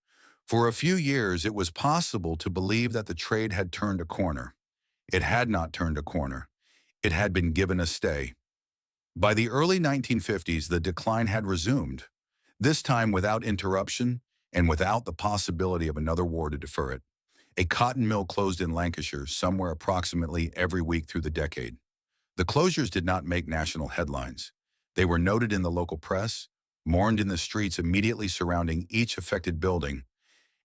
For a few years, it was possible to believe that the trade had turned a corner. It had not turned a corner. It had been given a stay. By the early 1950s, the decline had resumed, this time without interruption and without the possibility of another war to defer it. A cotton mill closed in Lancashire somewhere approximately every week through the decade. The closures did not make national headlines. They were noted in the local press, mourned in the streets immediately surrounding each affected building,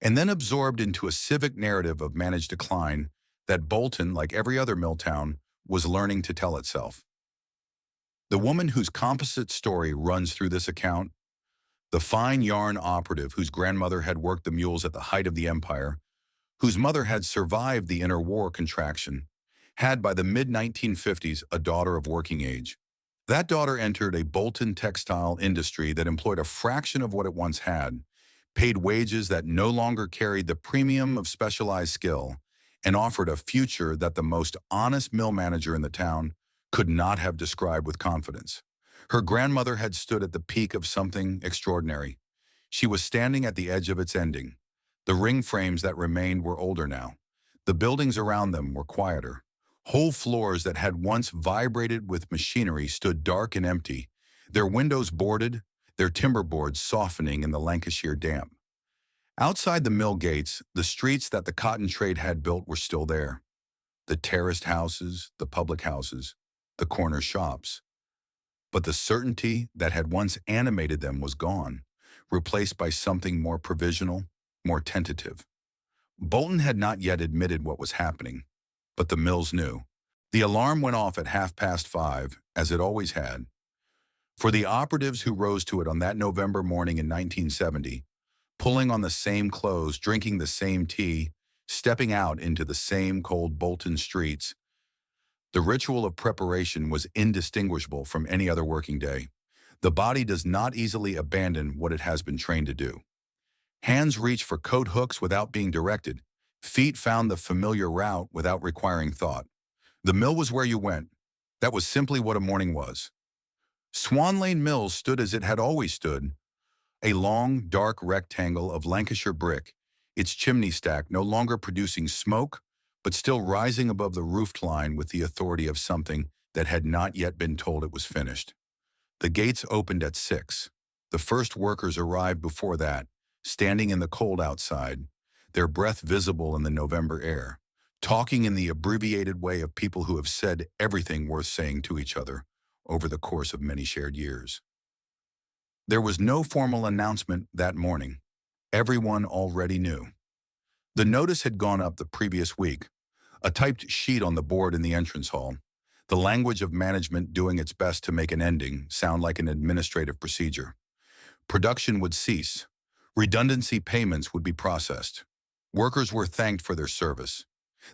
and then absorbed into a civic narrative of managed decline that Bolton, like every other mill town, was learning to tell itself. The woman whose composite story runs through this account, the fine yarn operative whose grandmother had worked the mules at the height of the empire, whose mother had survived the interwar contraction, had by the mid-1950s a daughter of working age. That daughter entered a Bolton textile industry that employed a fraction of what it once had, paid wages that no longer carried the premium of specialized skill, and offered a future that the most honest mill manager in the town could not have described with confidence. Her grandmother had stood at the peak of something extraordinary. She was standing at the edge of its ending. The ring frames that remained were older now. The buildings around them were quieter. Whole floors that had once vibrated with machinery stood dark and empty, their windows boarded, their timber boards softening in the Lancashire damp. Outside the mill gates, the streets that the cotton trade had built were still there. The terraced houses, the public houses, the corner shops. But the certainty that had once animated them was gone, replaced by something more provisional, more tentative. Bolton had not yet admitted what was happening, but the mills knew. The alarm went off at 5:30, as it always had. For the operatives who rose to it on that November morning in 1970, pulling on the same clothes, drinking the same tea, stepping out into the same cold Bolton streets, the ritual of preparation was indistinguishable from any other working day. The body does not easily abandon what it has been trained to do. Hands reach for coat hooks without being directed. Feet found the familiar route without requiring thought. The mill was where you went. That was simply what a morning was. Swan Lane Mills stood as it had always stood, a long, dark rectangle of Lancashire brick, its chimney stack no longer producing smoke, but still rising above the roofed line with the authority of something that had not yet been told it was finished. The gates opened at 6. The first workers arrived before that, standing in the cold outside. their breath visible in the November air, talking in the abbreviated way of people who have said everything worth saying to each other over the course of many shared years. There was no formal announcement that morning. Everyone already knew. The notice had gone up the previous week, a typed sheet on the board in the entrance hall, the language of management doing its best to make an ending sound like an administrative procedure. Production would cease. Redundancy payments would be processed. Workers were thanked for their service.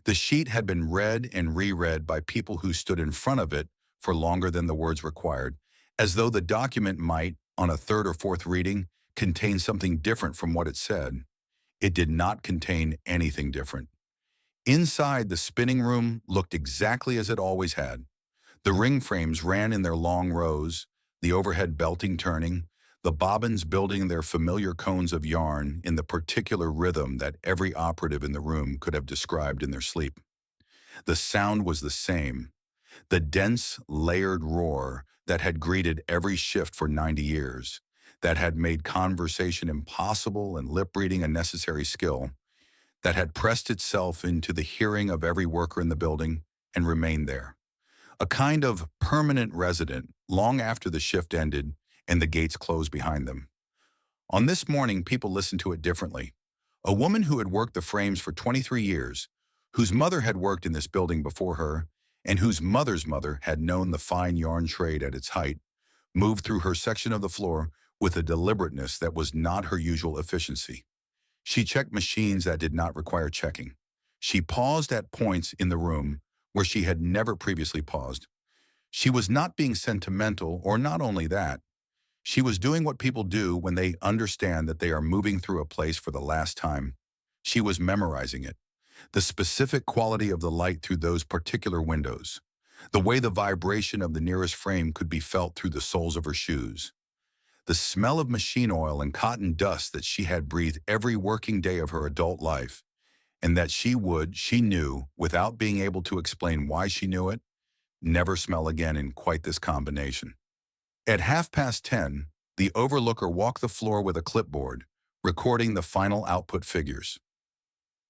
The sheet had been read and reread by people who stood in front of it for longer than the words required, as though the document might, on a third or fourth reading, contain something different from what it said. It did not contain anything different. Inside, the spinning room looked exactly as it always had. The ring frames ran in their long rows, the overhead belting turning, the bobbins building their familiar cones of yarn in the particular rhythm that every operative in the room could have described in their sleep. The sound was the same, the dense, layered roar that had greeted every shift for 90 years, that had made conversation impossible and lip-reading a necessary skill, that had pressed itself into the hearing of every worker in the building and remained there. A kind of permanent resident long after the shift ended and the gates closed behind them. On this morning, people listened to it differently. A woman who had worked the frames for 23 years, whose mother had worked in this building before her, and whose mother's mother had known the fine yarn trade at its height, moved through her section of the floor with a deliberateness that was not her usual efficiency. She checked machines that did not require checking. She paused at points in the room where she had never previously paused. She was not being sentimental, or not only that, she was doing what people do when they understand that they are moving through a place for the last time. She was memorizing it. The specific quality of the light through those particular windows. The way the vibration of the nearest frame could be felt through the soles of her shoes. The smell of machine oil and cotton dust that she had breathed every working day of her adult life, and that she knew, without being able to explain why she knew it, never smell again in quite this combination. At 10:30, the overlooker walked the floor with a clipboard, recording the final output figures.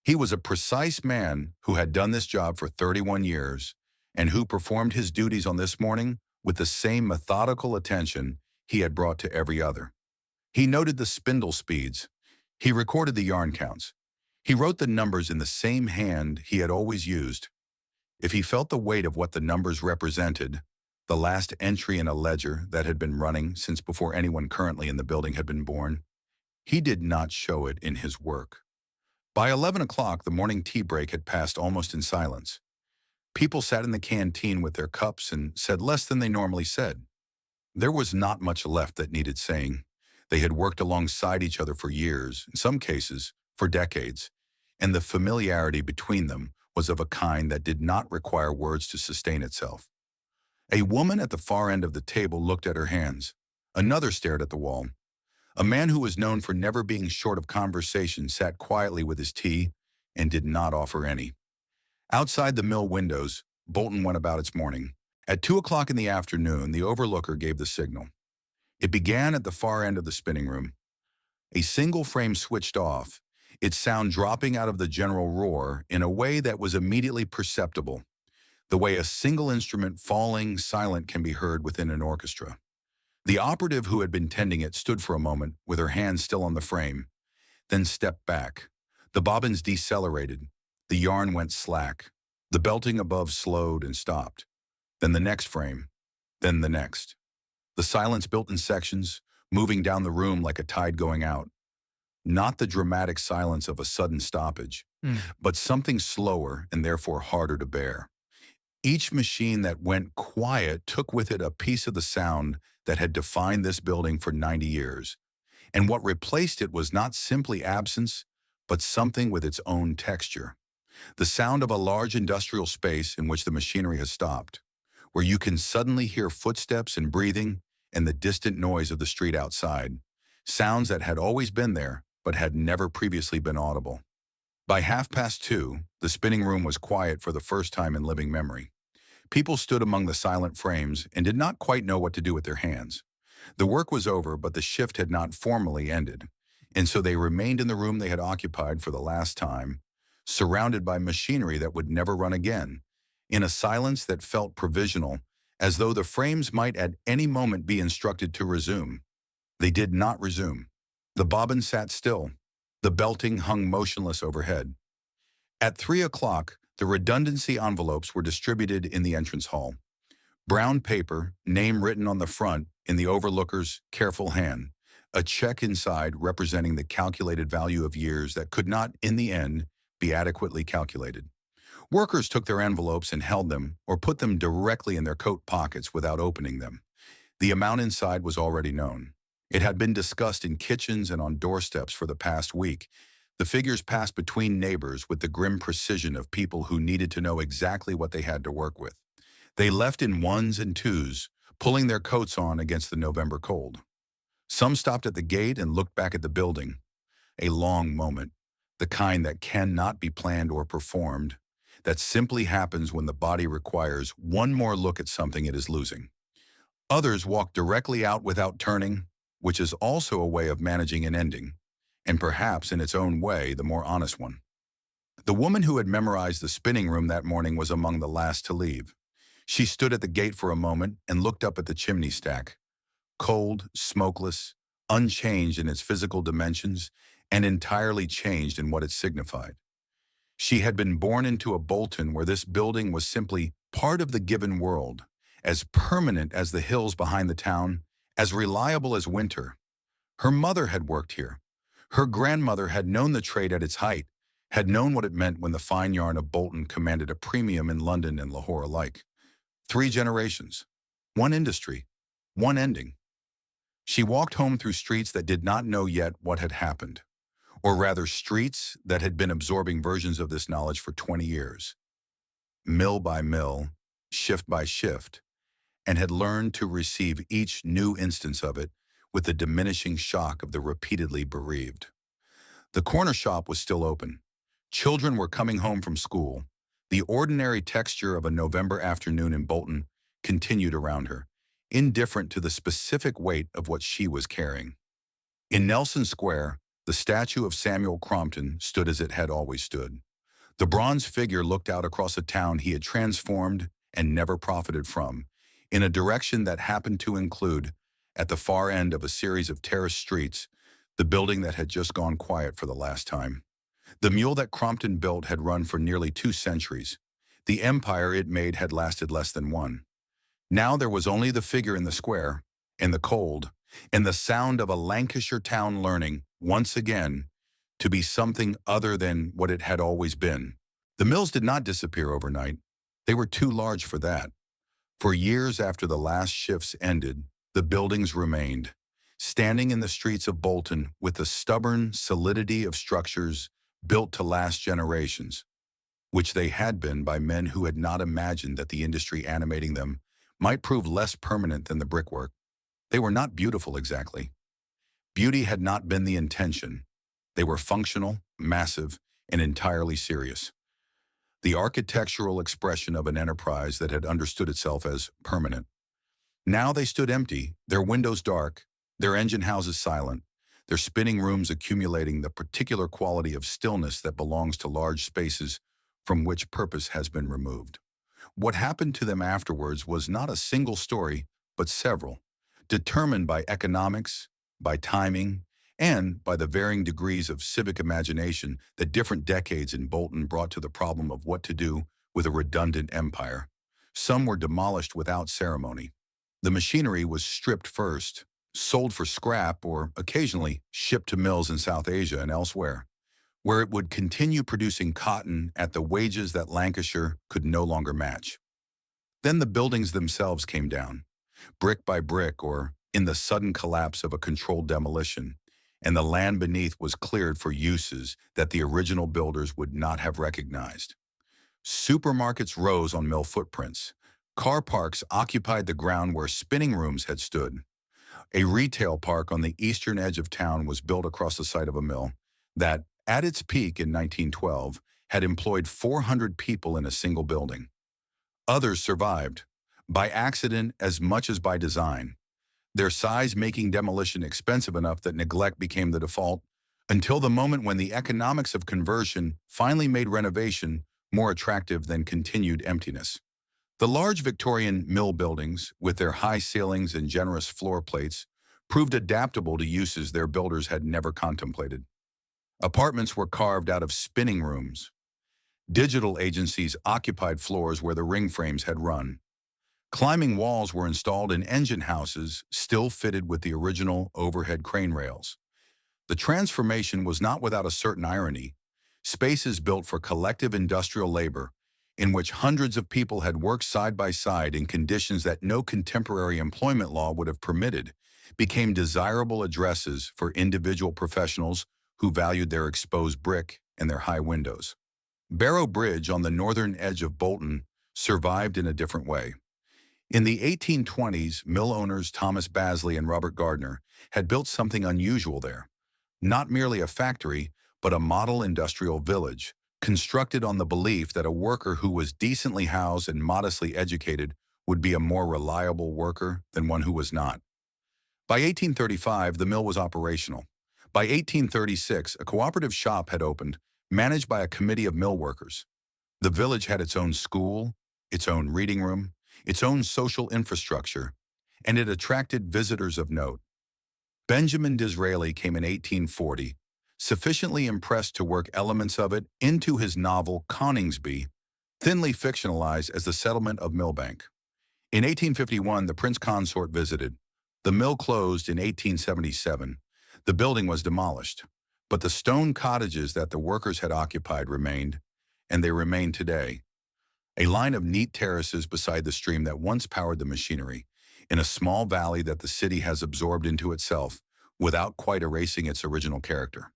He was a precise man who had done this job for 31 years and who performed his duties on this morning with the same methodical attention he had brought to every other. He noted the spindle speeds. He recorded the yarn counts. He wrote the numbers in the same hand he had always used. If he felt the weight of what the numbers represented, the last entry in a ledger that had been running since before anyone currently in the building had been born, he did not show it in his work. By 11 o'clock, the morning tea break had passed almost in silence. People sat in the canteen with their cups and said less than they normally said. There was not much left that needed saying. They had worked alongside each other for years, in some cases, for decades, and the familiarity between them was of a kind that did not require words to sustain itself. A woman at the far end of the table looked at her hands. Another stared at the wall. A man who was known for never being short of conversation sat quietly with his tea and did not offer any. Outside the mill windows, Bolton went about its morning. At 2 o'clock in the afternoon, the overlooker gave the signal. It began at the far end of the spinning room. A single frame switched off, its sound dropping out of the general roar in a way that was immediately perceptible, the way a single instrument falling silent can be heard within an orchestra. The operative who had been tending it stood for a moment with her hand still on the frame, then stepped back. The bobbins decelerated. The yarn went slack. The belting above slowed and stopped. Then the next frame. Then the next. The silence built in sections, moving down the room like a tide going out. Not the dramatic silence of a sudden stoppage, but something slower and therefore harder to bear. Each machine that went quiet took with it a piece of the sound that had defined this building for 90 years. And what replaced it was not simply absence, but something with its own texture. The sound of a large industrial space in which the machinery has stopped, where you can suddenly hear footsteps and breathing and the distant noise of the street outside, sounds that had always been there but had never previously been audible. By 2:30, the spinning room was quiet for the first time in living memory. People stood among the silent frames and did not quite know what to do with their hands. The work was over, but the shift had not formally ended. And so they remained in the room they had occupied for the last time, surrounded by machinery that would never run again, in a silence that felt provisional, as though the frames might at any moment be instructed to resume. They did not resume. The bobbin sat still. The belting hung motionless overhead. At 3 o'clock, the redundancy envelopes were distributed in the entrance hall. Brown paper, name written on the front in the overlooker's careful hand, a check inside representing the calculated value of years that could not, in the end, be adequately calculated. Workers took their envelopes and held them or put them directly in their coat pockets without opening them. The amount inside was already known. It had been discussed in kitchens and on doorsteps for the past week. The figures passed between neighbors with the grim precision of people who needed to know exactly what they had to work with. They left in ones and twos, pulling their coats on against the November cold. Some stopped at the gate and looked back at the building. A long moment, the kind that cannot be planned or performed, that simply happens when the body requires one more look at something it is losing. Others walked directly out without turning, which is also a way of managing an ending, and perhaps in its own way the more honest one. The woman who had memorized the spinning room that morning was among the last to leave. She stood at the gate for a moment and looked up at the chimney stack. Cold, smokeless, unchanged in its physical dimensions, and entirely changed in what it signified. She had been born into a Bolton where this building was simply part of the given world, as permanent as the hills behind the town, as reliable as winter. Her mother had worked here. Her grandmother had known the trade at its height, had known what it meant when the fine yarn of Bolton commanded a premium in London and Lahore alike. 3 generations, one industry, one ending. She walked home through streets that did not know yet what had happened, or rather streets that had been absorbing versions of this knowledge for 20 years, mill by mill, shift by shift, and had learned to receive each new instance of it with the diminishing shock of the repeatedly bereaved. The corner shop was still open. Children were coming home from school. The ordinary texture of a November afternoon in Bolton continued around her, indifferent to the specific weight of what she was carrying. In Nelson Square, the statue of Samuel Crompton stood as it had always stood. The bronze figure looked out across a town he had transformed and never profited from, in a direction that happened to include, at the far end of a series of terraced streets, the building that had just gone quiet for the last time. The mule that Crompton built had run for nearly 2 centuries. The empire it made had lasted less than one. Now there was only the figure in the square, in the cold, and the sound of a Lancashire town learning, once again, to be something other than what it had always been. The mills did not disappear overnight. They were too large for that. For years after the last shifts ended, the buildings remained, standing in the streets of Bolton with the stubborn solidity of structures built to last generations, which they had been by men who had not imagined that the industry animating them might prove less permanent than the brickwork. They were not beautiful exactly. Beauty had not been the intention. They were functional, massive, and entirely serious. The architectural expression of an enterprise that had understood itself as permanent. Now they stood empty, their windows dark, their engine houses silent, their spinning rooms accumulating the particular quality of stillness that belongs to large spaces from which purpose has been removed. What happened to them afterwards was not a single story, but several, determined by economics, by timing, and by the varying degrees of civic imagination that different decades in Bolton brought to the problem of what to do with a redundant empire. Some were demolished without ceremony. The machinery was stripped first, sold for scrap, or occasionally shipped to mills in South Asia and elsewhere, where it would continue producing cotton at the wages that Lancashire could no longer match. Then the buildings themselves came down, brick by brick, or in the sudden collapse of a controlled demolition, and the land beneath was cleared for uses that the original builders would not have recognized. Supermarkets rose on mill footprints. Car parks occupied the ground where spinning rooms had stood. A retail park on the eastern edge of town was built across the site of a mill that, at its peak in 1912, had employed 400 people in a single building. Others survived, by accident as much as by design, their size making demolition expensive enough that neglect became the default, until the moment when the economics of conversion finally made renovation more attractive than continued emptiness. The large Victorian mill buildings, with their high ceilings and generous floor plates, proved adaptable to uses their builders had never contemplated. Apartments were carved out of spinning rooms. Digital agencies occupied floors where the ring frames had run. Climbing walls were installed in engine houses, still fitted with the original overhead crane rails. The transformation was not without a certain irony. Spaces built for collective industrial labor, in which hundreds of people had worked side by side in conditions that no contemporary employment law would have permitted, became desirable addresses for individual professionals who valued their exposed brick and their high windows. Barrow Bridge on the northern edge of Bolton survived in a different way. In the 1820s, mill owners Thomas Basley and Robert Gardner had built something unusual there. Not merely a factory, but a model industrial village, constructed on the belief that a worker who was decently housed and modestly educated would be a more reliable worker than one who was not. By 1835, the mill was operational. By 1836, a cooperative shop had opened, managed by a committee of mill workers. The village had its own school, its own reading room, its own social infrastructure, and it attracted visitors of note. Benjamin Disraeli came in 1840, sufficiently impressed to work elements of it into his novel Coningsby, thinly fictionalized as the settlement of Millbank. In 1851, the Prince Consort visited. The mill closed in 1877. The building was demolished, but the stone cottages that the workers had occupied remained, and they remain today. A line of neat terraces beside the stream that once powered the machinery, in a small valley that the city has absorbed into itself without quite erasing its original character.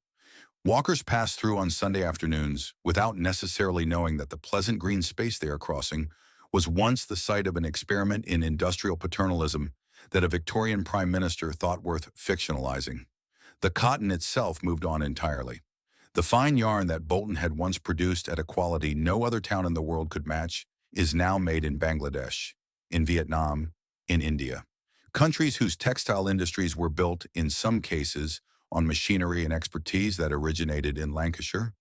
Walkers pass through on Sunday afternoons without necessarily knowing that the pleasant green space they are crossing was once the site of an experiment in industrial paternalism that a Victorian Prime Minister thought worth fictionalizing. The cotton itself moved on entirely. The fine yarn that Bolton had once produced at a quality no other town in the world could match is now made in Bangladesh, in Vietnam, in India. Countries whose textile industries were built, in some cases, on machinery and expertise that originated in Lancashire,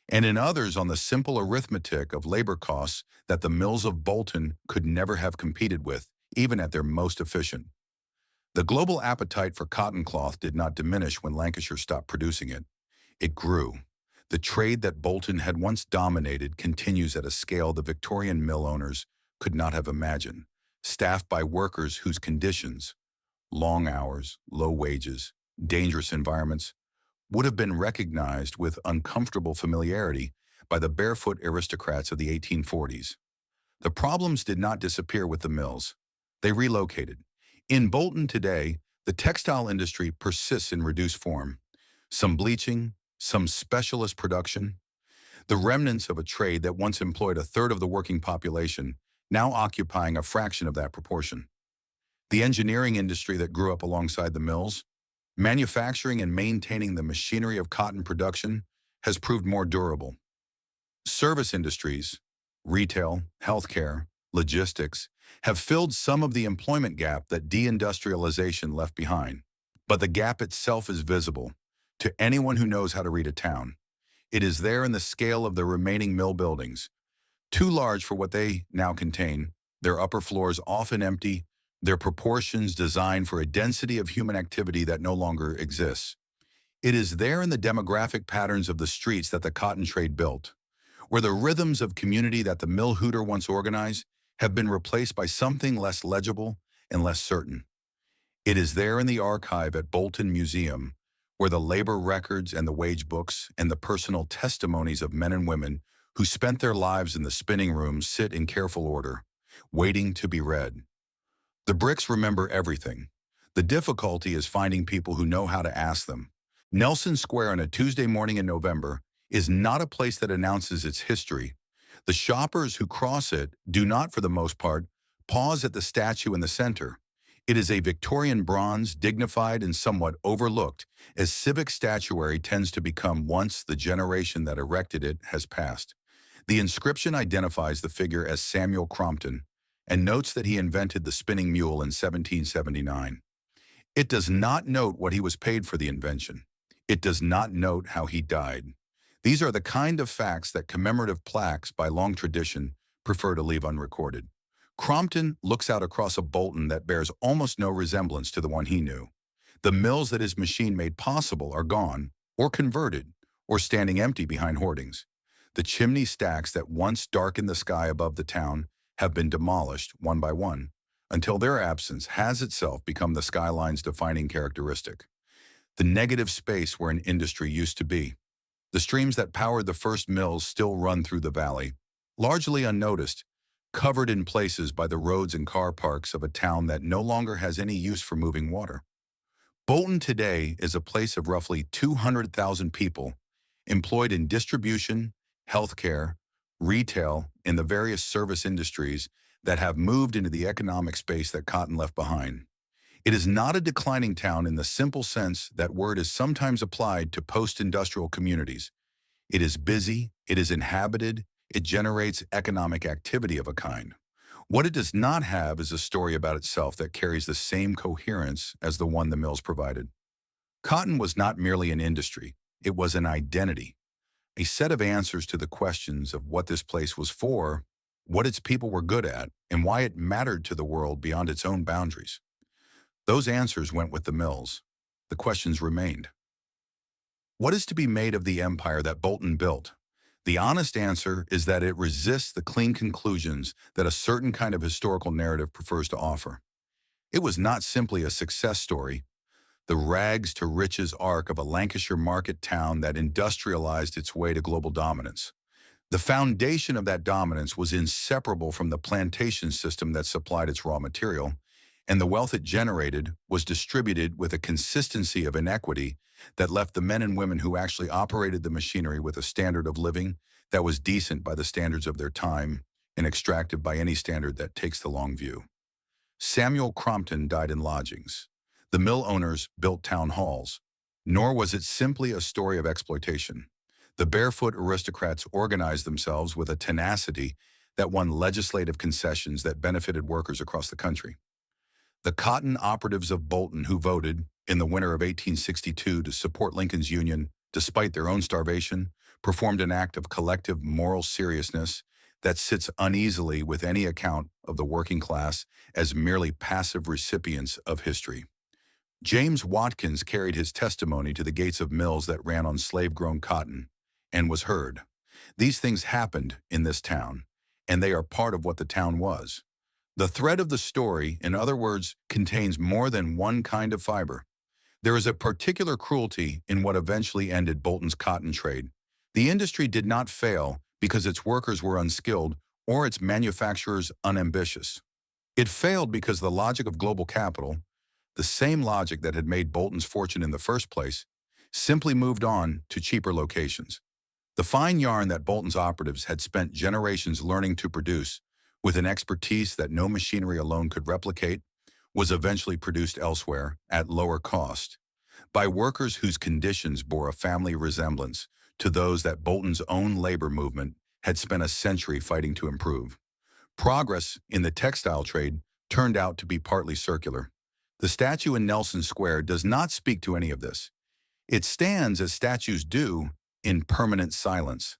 and in others on the simple arithmetic of labor costs that the mills of Bolton could never have competed with, even at their most efficient. The global appetite for cotton cloth did not diminish when Lancashire stopped producing it. It grew. The trade that Bolton had once dominated continues at a scale the Victorian mill owners could not have imagined, staffed by workers whose conditions, long hours, low wages, dangerous environments, would have been recognized with uncomfortable familiarity by the barefoot aristocrats of the 1840s. The problems did not disappear with the mills. They relocated. In Bolton today, the textile industry persists in reduced form. Some bleaching, some specialist production. The remnants of a trade that once employed a third of the working population, now occupying a fraction of that proportion. The engineering industry that grew up alongside the mills, manufacturing and maintaining the machinery of cotton production, has proved more durable. Service industries, retail, healthcare, logistics, have filled some of the employment gap that deindustrialization left behind. But the gap itself is visible to anyone who knows how to read a town. It is there in the scale of the remaining mill buildings, too large for what they now contain, their upper floors often empty, their proportions designed for a density of human activity that no longer exists. It is there in the demographic patterns of the streets that the cotton trade built, where the rhythms of community that the mill hooter once organized have been replaced by something less legible and less certain. It is there in the archive at Bolton Museum, where the labor records and the wage books and the personal testimonies of men and women who spent their lives in the spinning rooms sit in careful order, waiting to be read. The bricks remember everything. The difficulty is finding people who know how to ask them. Nelson Square on a Tuesday morning in November is not a place that announces its history. The shoppers who cross it do not, for the most part, pause at the statue in the center. It is a Victorian bronze, dignified and somewhat overlooked, as civic statuary tends to become once the generation that erected it has passed. The inscription identifies the figure as Samuel Crompton and notes that he invented the spinning mule in 1779. It does not note what he was paid for the invention. It does not note how he died. These are the kind of facts that commemorative plaques, by long tradition, prefer to leave unrecorded. Crompton looks out across a Bolton that bears almost no resemblance to the one he knew. The mills that his machine made possible are gone, or converted, or standing empty behind hoardings. The chimney stacks that once darkened the sky above the town have been demolished one by one, until their absence has itself become the skyline's defining characteristic. The negative space where an industry used to be. The streams that powered the first mills still run through the valley, largely unnoticed, covered in places by the roads and car parks of a town that no longer has any use for moving water. Bolton today is a place of roughly 200,000 people employed in distribution, healthcare, retail, and the various service industries that have moved into the economic space that cotton left behind. It is not a declining town in the simple sense that word is sometimes applied to post-industrial communities. It is busy, it is inhabited, it generates economic activity of a kind. What it does not have is a story about itself that carries the same coherence as the one the mills provided. Cotton was not merely an industry, it was an identity, a set of answers to the questions of what this place was for, what its people were good at, and why it mattered to the world beyond its own boundaries. Those answers went with the mills. The questions remained. What is to be made of the empire that Bolton built? The honest answer is that it resists the clean conclusions that a certain kind of historical narrative prefers to offer. It was not simply a success story, the rags to riches arc of a Lancashire market town that industrialized its way to global dominance. The foundation of that dominance was inseparable from the plantation system that supplied its raw material, and the wealth it generated was distributed with a consistency of inequity that left the men and women who actually operated the machinery with a standard of living that was decent by the standards of their time and extractive by any standard that takes the long view. Samuel Crompton died in lodgings. The mill owners built town halls. Nor was it simply a story of exploitation. The barefoot aristocrats organized themselves with a tenacity that won legislative concessions that benefited workers across the country. The cotton operatives of Bolton who voted in the winter of 1862 to support Lincoln's Union despite their own starvation performed an act of collective moral seriousness that sits uneasily with any account of the working class as merely passive recipients of history. James Watkins carried his testimony to the gates of mills that ran on slave-grown cotton and was heard. These things happened in this town, and they are part of what the town was. The thread of the story, in other words, contains more than one kind of fiber. There is a particular cruelty in what eventually ended Bolton's cotton trade. The industry did not fail because its workers were unskilled or its manufacturers unambitious. It failed because the logic of global capital, the same logic that had made Bolton's fortune in the first place, simply moved on to cheaper locations. The fine yarn that Bolton's operatives had spent generations learning to produce, with an expertise that no machinery alone could replicate, was eventually produced elsewhere at lower cost, by workers whose conditions bore a family resemblance to those that Bolton's own labor movement had spent a century fighting to improve. Progress in the textile trade turned out to be partly circular. The statue in Nelson Square does not speak to any of this. It stands, as statues do, in permanent silence.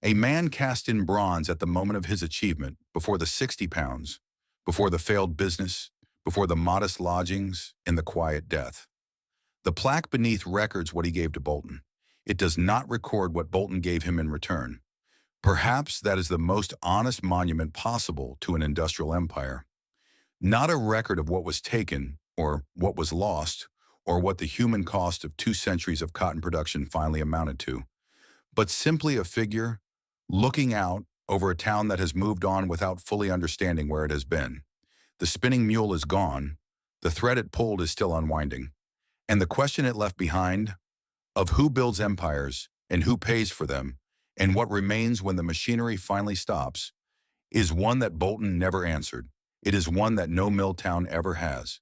A man cast in bronze at the moment of his achievement, before the 60 pounds, before the failed business, before the modest lodgings, and the quiet death. The plaque beneath records what he gave to Bolton. It does not record what Bolton gave him in return. Perhaps that is the most honest monument possible to an industrial empire. Not a record of what was taken, or what was lost, or what the human cost of 2 centuries of cotton production finally amounted to, but simply a figure looking out over a town that has moved on without fully understanding where it has been. The spinning mule is gone, the thread it pulled is still unwinding, and the question it left behind, of who builds empires and who pays for them, and what remains when the machinery finally stops, is one that Bolton never answered. It is one that no mill town ever has.